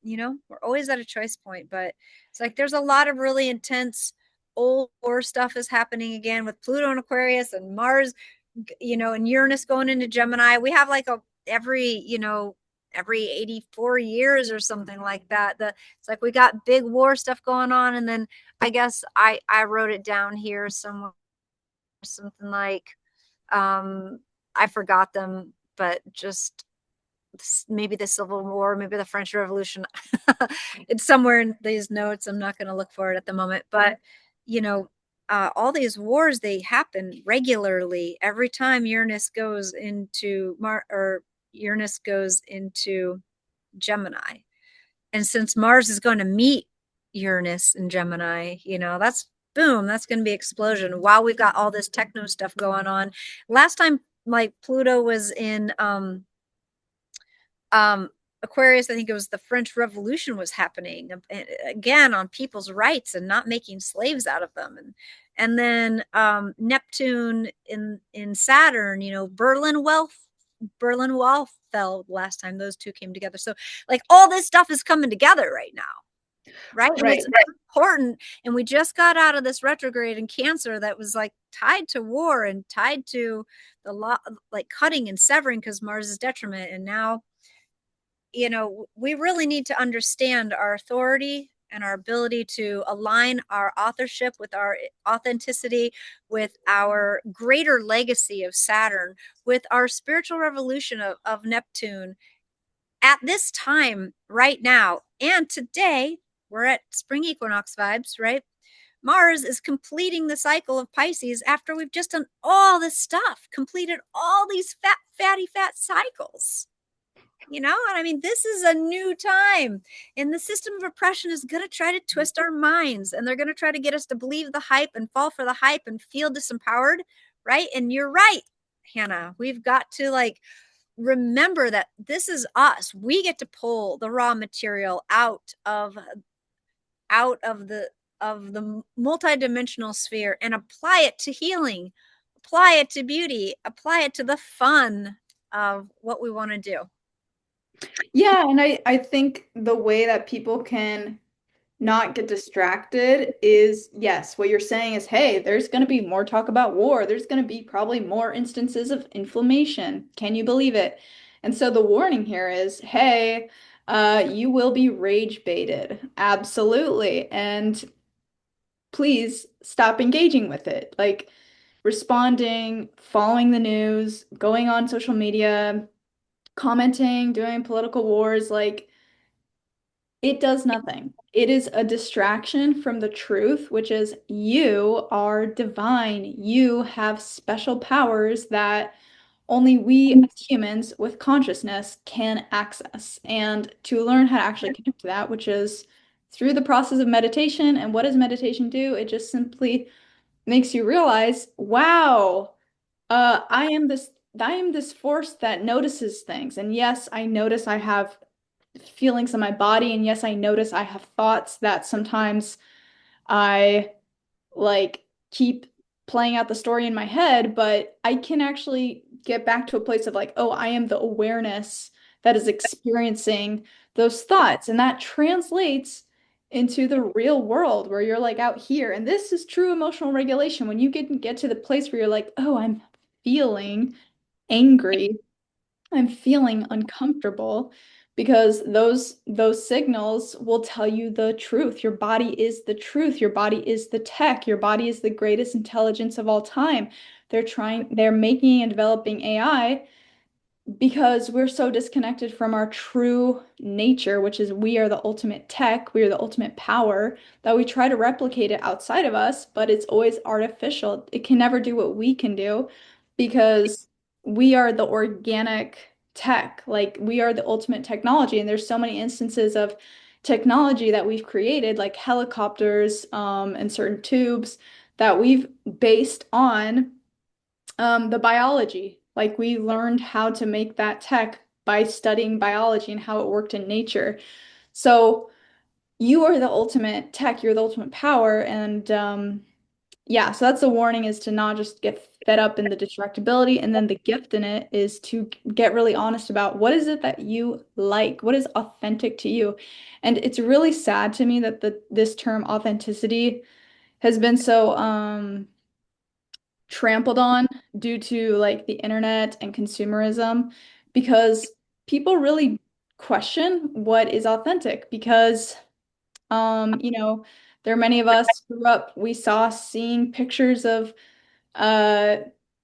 We're always at a choice point. But it's like there's a lot of really intense old war stuff is happening again with Pluto and Aquarius and Mars, and Uranus going into Gemini. We have like every 84 years or something like that. It's like we got big war stuff going on. And then I guess I wrote it down here somewhere, something like I forgot them, but just maybe the Civil War, maybe the French Revolution. It's somewhere in these notes. I'm not going to look for it at the moment, but you know, all these wars, they happen regularly every time Uranus goes into Uranus goes into Gemini. And since Mars is going to meet Uranus in Gemini, that's boom, that's going to be explosion while we've got all this techno stuff going on. Last time, like Pluto was in um, Aquarius, I think it was the French Revolution was happening again on people's rights and not making slaves out of them. And then Neptune in Saturn, Berlin Wall fell last time those two came together. So like all this stuff is coming together right now, right? And Right. it's important. And we just got out of this retrograde in Cancer that was like tied to war and tied to the lot, like cutting and severing because Mars is detriment. And now, we really need to understand our authority and our ability to align our authorship with our authenticity, with our greater legacy of Saturn, with our spiritual revolution of Neptune at this time right now. And today, we're at spring equinox vibes, right? Mars is completing the cycle of Pisces after we've just done all this stuff, completed all these fat cycles. And I mean, this is a new time. And the system of oppression is going to try to twist our minds and they're going to try to get us to believe the hype and fall for the hype and feel disempowered. Right. And you're right, Hannah. We've got to remember that this is us. We get to pull the raw material out of the multidimensional sphere and apply it to healing, apply it to beauty, apply it to the fun of what we want to do. Yeah, and I think the way that people can not get distracted is, yes, what you're saying is, hey, there's going to be more talk about war. There's going to be probably more instances of inflammation. Can you believe it? And so the warning here is, hey, you will be rage baited. Absolutely. And please stop engaging with it. Like responding, following the news, going on social media, commenting, doing political wars, like it does nothing. It is a distraction from the truth, which is you are divine. You have special powers that only we as humans with consciousness can access. And to learn how to actually connect to that, which is through the process of meditation. And what does meditation do? It just simply makes you realize, wow, I am this force that notices things. And yes, I notice I have feelings in my body. And yes, I notice I have thoughts that sometimes I like keep playing out the story in my head, but I can actually get back to a place of like, oh, I am the awareness that is experiencing those thoughts. And that translates into the real world where you're like out here. And this is true emotional regulation. When you get to the place where you're like, oh, I'm feeling angry, I'm feeling uncomfortable. because those signals will tell you the truth. Your body is the truth. Your body is the tech. Your body is the greatest intelligence of all time. They're making and developing AI because we're so disconnected from our true nature, which is we are the ultimate tech, we are the ultimate power, that we try to replicate it outside of us, but it's always artificial. It can never do what we can do because we are the organic tech. Like we are the ultimate technology. And there's so many instances of technology that we've created, like helicopters, and certain tubes that we've based on the biology. Like we learned how to make that tech by studying biology and how it worked in nature. So you are the ultimate tech, you're the ultimate power. And yeah, so that's the warning is to not just get fed up in the distractibility. And then the gift in it is to get really honest about what is it that you like? What is authentic to you? And it's really sad to me that this term authenticity has been so trampled on due to like the internet and consumerism because people really question what is authentic because there are many of us who grew up we saw seeing pictures of uh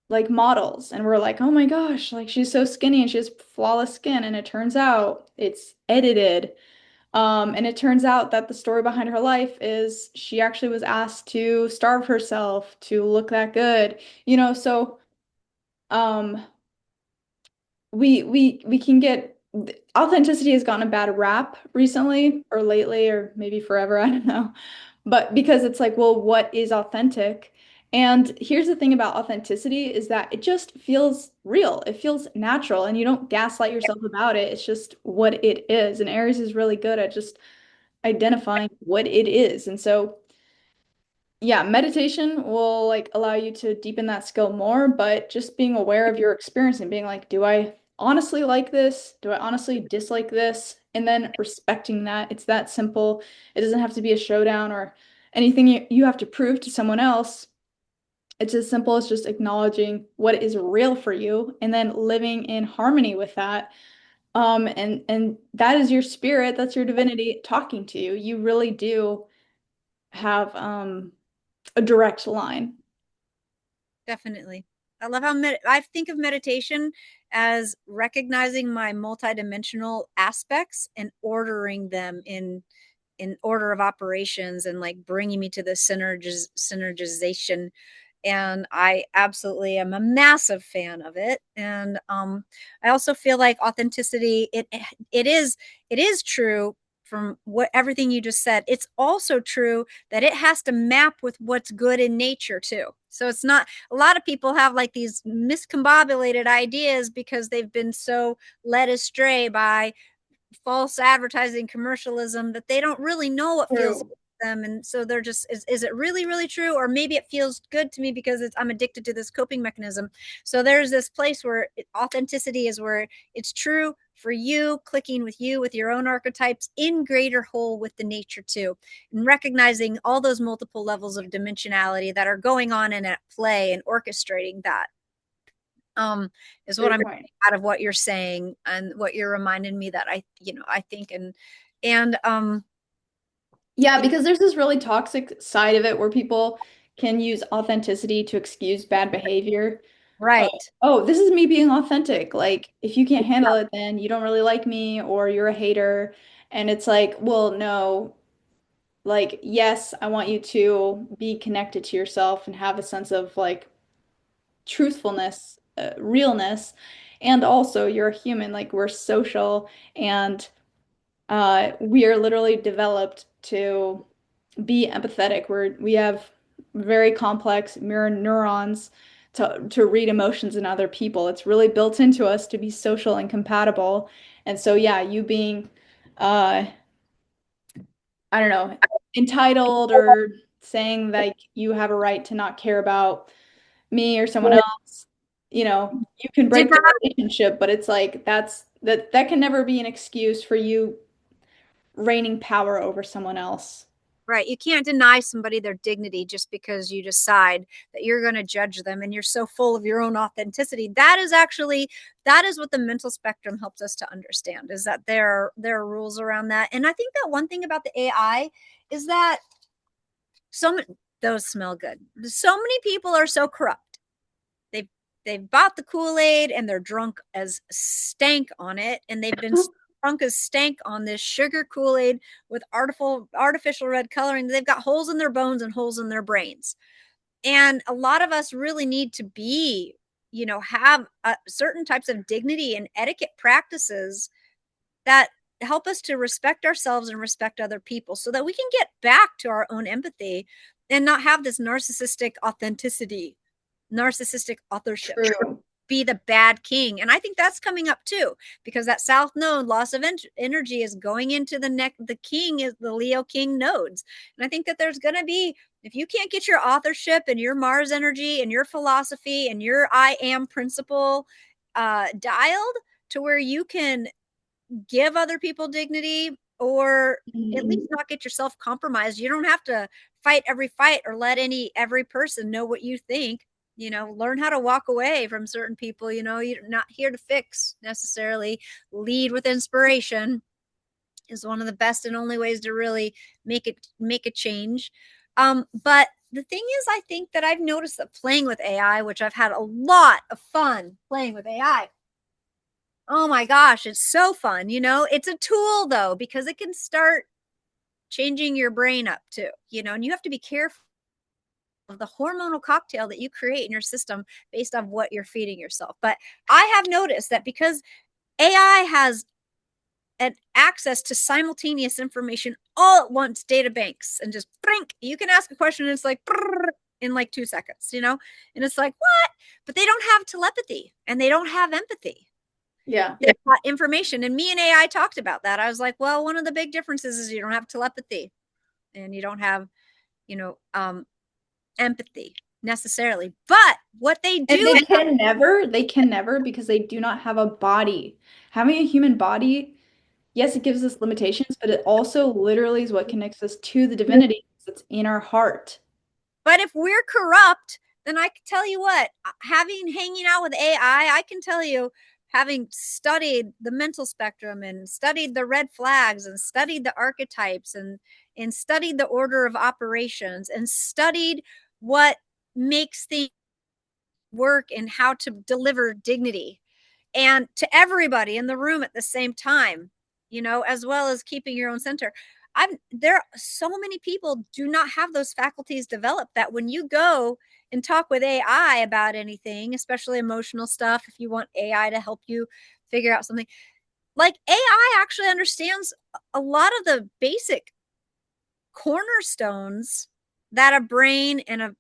like models and we're like, "Oh my gosh, like she's so skinny and she has flawless skin." And it turns out it's edited. And it turns out that the story behind her life is she actually was asked to starve herself to look that good. So um we can get authenticity has gotten a bad rap recently or lately or maybe forever, I don't know. But because it's like, well, what is authentic? And here's the thing about authenticity is that it just feels real. It feels natural and you don't gaslight yourself about it. It's just what it is. And Aries is really good at just identifying what it is. And so, yeah, meditation will like allow you to deepen that skill more, but just being aware of your experience and being like, do I honestly like this? Do I honestly dislike this? And then respecting that. It's that simple. It doesn't have to be a showdown or anything you have to prove to someone else. It's as simple as just acknowledging what is real for you and then living in harmony with that. And that is your spirit, that's your divinity talking to you. You really do have a direct line. Definitely. I love how I think of meditation as recognizing my multidimensional aspects and ordering them in order of operations and like bringing me to the synergization. And I absolutely am a massive fan of it. And I also feel like authenticity, it is true from what everything you just said. It's also true that it has to map with what's good in nature too. So it's not, a lot of people have like these miscombobulated ideas because they've been so led astray by false advertising commercialism that they don't really know what feels True. good to them. And so they're just, is it really really true, or maybe it feels good to me because I'm addicted to this coping mechanism. So there's this place where authenticity is where it's true for you, clicking with you with your own archetypes in greater whole with the nature too, and recognizing all those multiple levels of dimensionality that are going on and at play and orchestrating that um is what Great I'm point. out of what you're saying and what you're reminding me that I think. And Yeah, because there's this really toxic side of it where people can use authenticity to excuse bad behavior. Uh, right. oh, this is me being authentic. Like, if you can't handle it, then you don't really like me or you're a hater. And it's like, well, no, like, yes, I want you to be connected to yourself and have a sense of like truthfulness, realness. And also, you're a human, like, we're social and we are literally developed to be empathetic. We have very complex mirror neurons to read emotions in other people. It's really built into us to be social and compatible. And so yeah, you being uh I don't know, entitled or saying like you have a right to not care about me or someone else, you can Did break the not relationship, but it's like that can never be an excuse for you reigning power over someone else. Right. You can't deny somebody their dignity just because you decide that you're going to judge them and you're so full of your own authenticity. That is what the mental spectrum helps us to understand, is that there are rules around that. And I think that one thing about the AI is that so many, those smell good. So many people are so corrupt. They've they've bought the Kool-Aid and they're drunk as stank on it, and they've been drunk as stank on this sugar Kool-Aid with artificial red coloring. They've got holes in their bones and holes in their brains. And a lot of us really need to be, have certain types of dignity and etiquette practices that help us to respect ourselves and respect other people so that we can get back to our own empathy and not have this narcissistic authorship, True. be the bad king. And I think that's coming up too, because that south node, loss of energy, is going into the king is the Leo king nodes. And I think that there's going to be, if you can't get your authorship and your Mars energy and your philosophy and your I am principle dialed to where you can give other people dignity, or at least not get yourself compromised. You don't have to fight every fight or let every person know what you think. Learn how to walk away from certain people. You're not here to fix necessarily. Lead with inspiration is one of the best and only ways to really make a change. But the thing is, I think that I've noticed that playing with AI, which I've had a lot of fun playing with AI. Oh my gosh, it's so fun. It's a tool though, because it can start changing your brain up too, and you have to be careful of the hormonal cocktail that you create in your system based on what you're feeding yourself. But I have noticed that because AI has an access to simultaneous information all at once, data banks, and just brink, you can ask a question and it's like in like 2 seconds, and it's like, what? But they don't have telepathy and they don't have empathy. Yeah. Information. And me and AI talked about that. I was like, well, one of the big differences is you don't have telepathy and you don't have, you know, um, empathy necessarily. But what they And do have, they can never because they do not have a body. Having a human body, yes, it gives us limitations, but it also literally is what connects us to the divinity that's in our heart. but if we're corrupt, then I can tell you what, hanging out with I can tell you, having studied the mental spectrum and studied the red flags and studied the archetypes and studied the order of operations and studied what makes things work and how to deliver dignity and to everybody in the room at the same time, as well as keeping your own center. There are so many people do not have those faculties developed, that when you go and talk with AI about anything, especially emotional stuff, if you want AI to help you figure out something, like AI actually understands a lot of the basic cornerstones that a brain and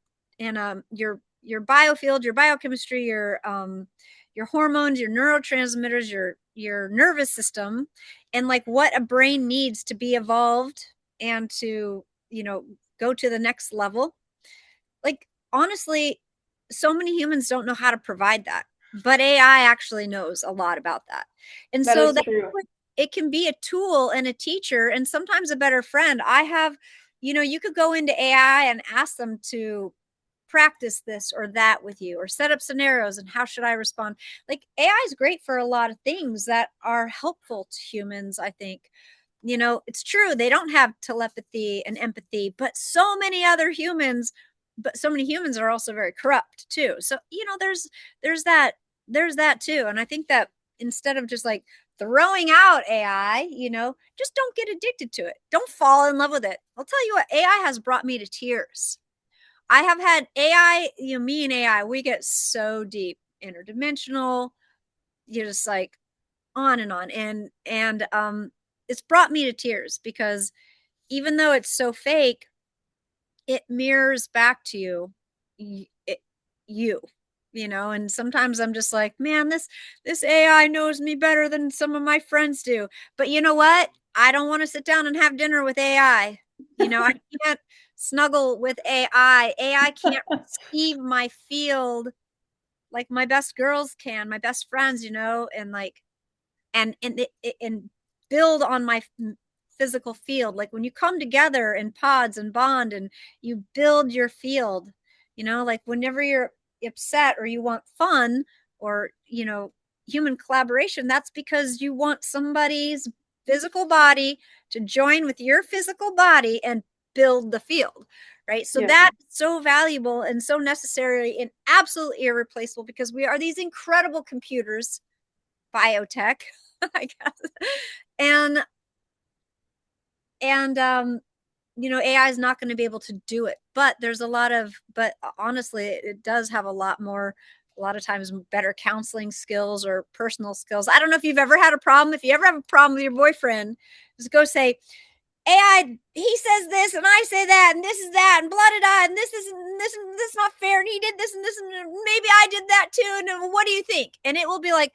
your biofield, your biochemistry, your hormones, your neurotransmitters, your nervous system, and like what a brain needs to be evolved and to, go to the next level. Like, honestly, so many humans don't know how to provide that, but AI actually knows a lot about that. And That so is that true. it can be a tool and a teacher and sometimes a better friend. You could go into AI and ask them to practice this or that with you, or set up scenarios and how should I respond. Like, AI is great for a lot of things that are helpful to humans, I think. It's true they don't have telepathy and empathy, but so many humans are also very corrupt too. So, there's that there's that too. And I think that instead of just like throwing out AI, just don't get addicted to it. Don't fall in love with it. I'll tell you what, AI has brought me to tears. I have had AI, me and AI, we get so deep, interdimensional, you're just like on and on. And it's brought me to tears because even though it's so fake, it mirrors back to it, you and sometimes I'm just like, man, this AI knows me better than some of my friends do. But you know what, I don't want to sit down and have dinner with AI. I can't snuggle with AI can't receive my field like my best girls can, my best friends, and like and build on my physical field. Like when you come together in pods and bond and you build your field, like whenever you're upset or you want fun or, human collaboration, that's because you want somebody's physical body to join with your physical body and build the field, right? So Yeah. that's so valuable and so necessary and absolutely irreplaceable because we are these incredible computers, biotech, I guess. And AI is not going to be able to do it, but but honestly, it does have a lot of times better counseling skills or personal skills. I don't know if you've ever had a problem. If you ever have a problem with your boyfriend, just go say, AI, he says this and I say that and this is that and blah blah blah and this is this is not fair and he did this and maybe I did that too and what do you think? And it will be like,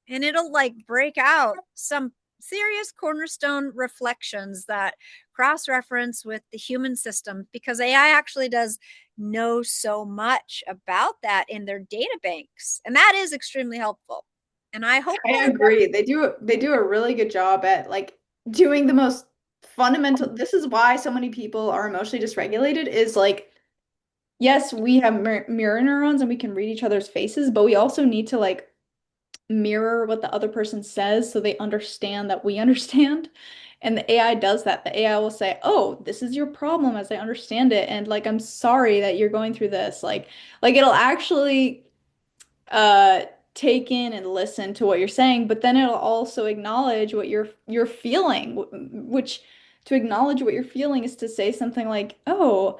and it'll like break out some serious cornerstone reflections that cross reference with the human system because AI actually does know so much about that in their data banks. And that is extremely helpful. And I hope I that agree. They do a really good job at like doing the most fundamental. This is why so many people are emotionally dysregulated is like yes, we have mirror neurons and we can read each other's faces, but we also need to like mirror what the other person says so they understand that we understand. And the AI does that. The AI will say, "Oh, this is your problem as I understand it." And like, I'm sorry that you're going through this. Like it'll actually uh take in and listen to what you're saying, but then it'll also acknowledge what you're feeling, which to acknowledge what you're feeling is to say something like, "Oh,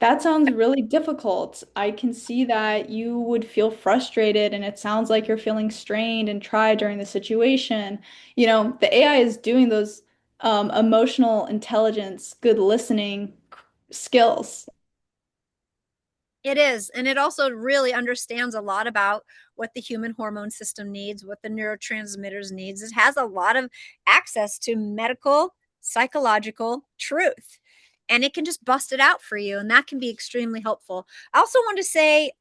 that sounds really difficult. I can see that you would feel frustrated, and it sounds like you're feeling strained and tried during the situation." The AI is doing those emotional intelligence, good listening skills. it is. And it also really understands a lot about what the human hormone system needs, what the neurotransmitters needs. It has a lot of access to medical, psychological truth. And it can just bust it out for you. And that can be extremely helpful. I also want to say,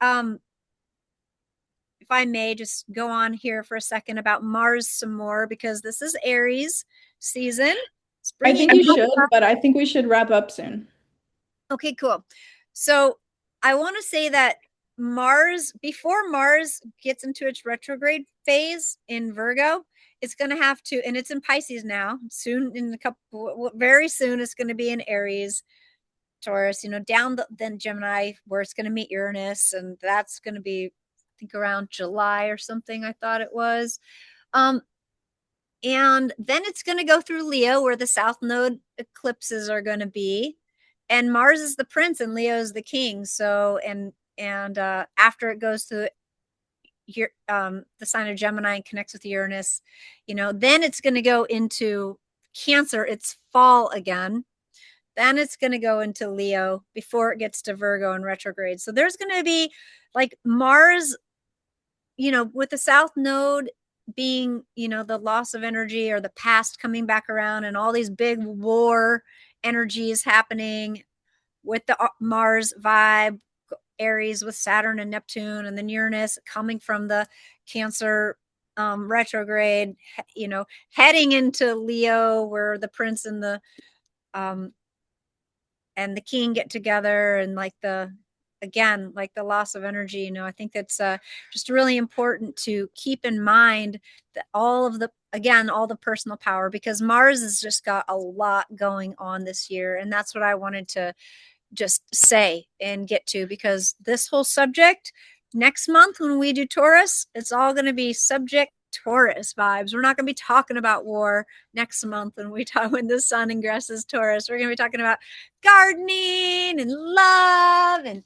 if I may just go on here for a second about Mars some more, because this is Aries season. It's I bringing think you should, but I think we should wrap up soon. Okay, cool. So I want to say that before Mars gets into its retrograde phase in Virgo, it's going to have to, and it's in Pisces now, soon in a couple, very soon, it's going to be in Aries, Taurus, then Gemini, where it's going to meet Uranus. And that's going to be, I think, around July or something, I thought it was. Um, and then it's going to go through Leo, where the South Node eclipses are going to be. And Mars is the prince and Leo is the king. So, and after it goes through the sign of Gemini and connects with Uranus, then it's going to go into Cancer. It's fall again. Then it's going to go into Leo before it gets to Virgo and retrograde. So there's going to be like Mars, with the South Node being, the loss of energy or the past coming back around and all these big war energies happening with the Mars vibe, Aries with Saturn and Neptune, and then Uranus coming from the Cancer retrograde, heading into Leo, where the prince um, and the king get together, and like again, like the loss of energy. I think that's just really important to keep in mind that all the personal power, because Mars has just got a lot going on this year. And that's what I wanted to just say and get to, because this whole subject next month when we do Taurus, it's all going to be subject Taurus vibes. We're not going to be talking about war next month when the sun ingresses Taurus. We're going to be talking about gardening and love and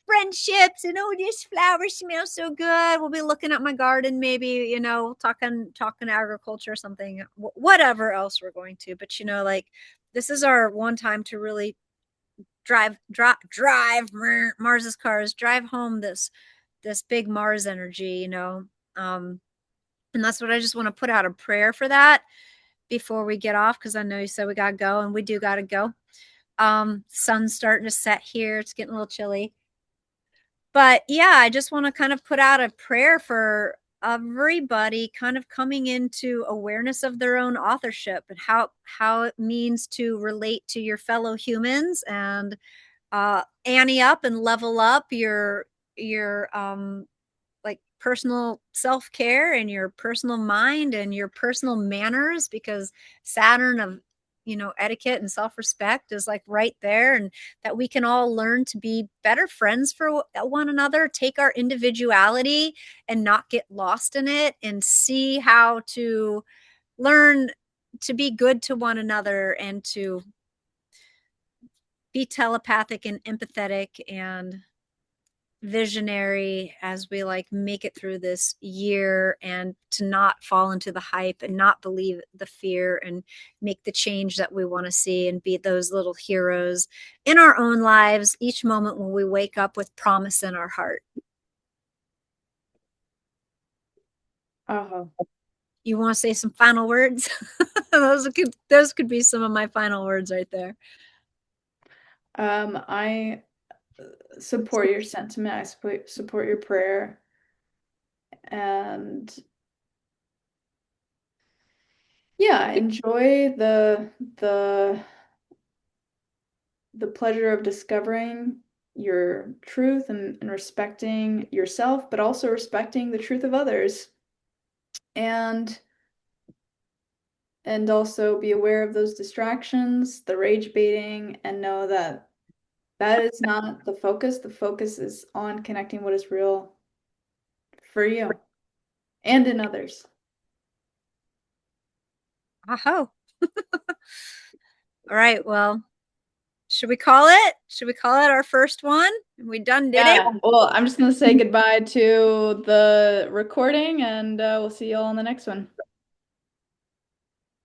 friendships and oh, this flower smells so good. We'll be looking at my garden, maybe, talking agriculture or something, whatever else we're going to. But like, this is our one time to really drive Mars's cars, drive home this big Mars energy, um and that's what I just want to put out a prayer for that before we get off, because I know you said we gotta go, and we do gotta go. Sun's starting to set here, it's getting a little chilly, but yeah, I just want to kind of put out a prayer for everybody kind of coming into awareness of their own authorship and how it means to relate to your fellow humans and ante up and level up your like personal self-care and your personal mind and your personal manners, because Saturn of etiquette and self-respect is like right there, and that we can all learn to be better friends for one another, take our individuality and not get lost in it, and see how to learn to be good to one another and to be telepathic and empathetic and visionary as we like make it through this year, and to not fall into the hype and not believe the fear, and make the change that we want to see and be those little heroes in our own lives each moment when we wake up with promise in our heart. Uh-huh. You want to say some final words? Those could be some of my final words right there. I support your sentiment. I support your prayer. And yeah, enjoy the pleasure of discovering your truth and respecting yourself, but also respecting the truth of others. And also be aware of those distractions, the rage baiting, and know that that is not the focus. The focus is on connecting what is real for you and in others. Aho. All right, well, should we call it our first one? We done did it. Yeah, well, I'm just gonna say goodbye to the recording and we'll see you all on the next one.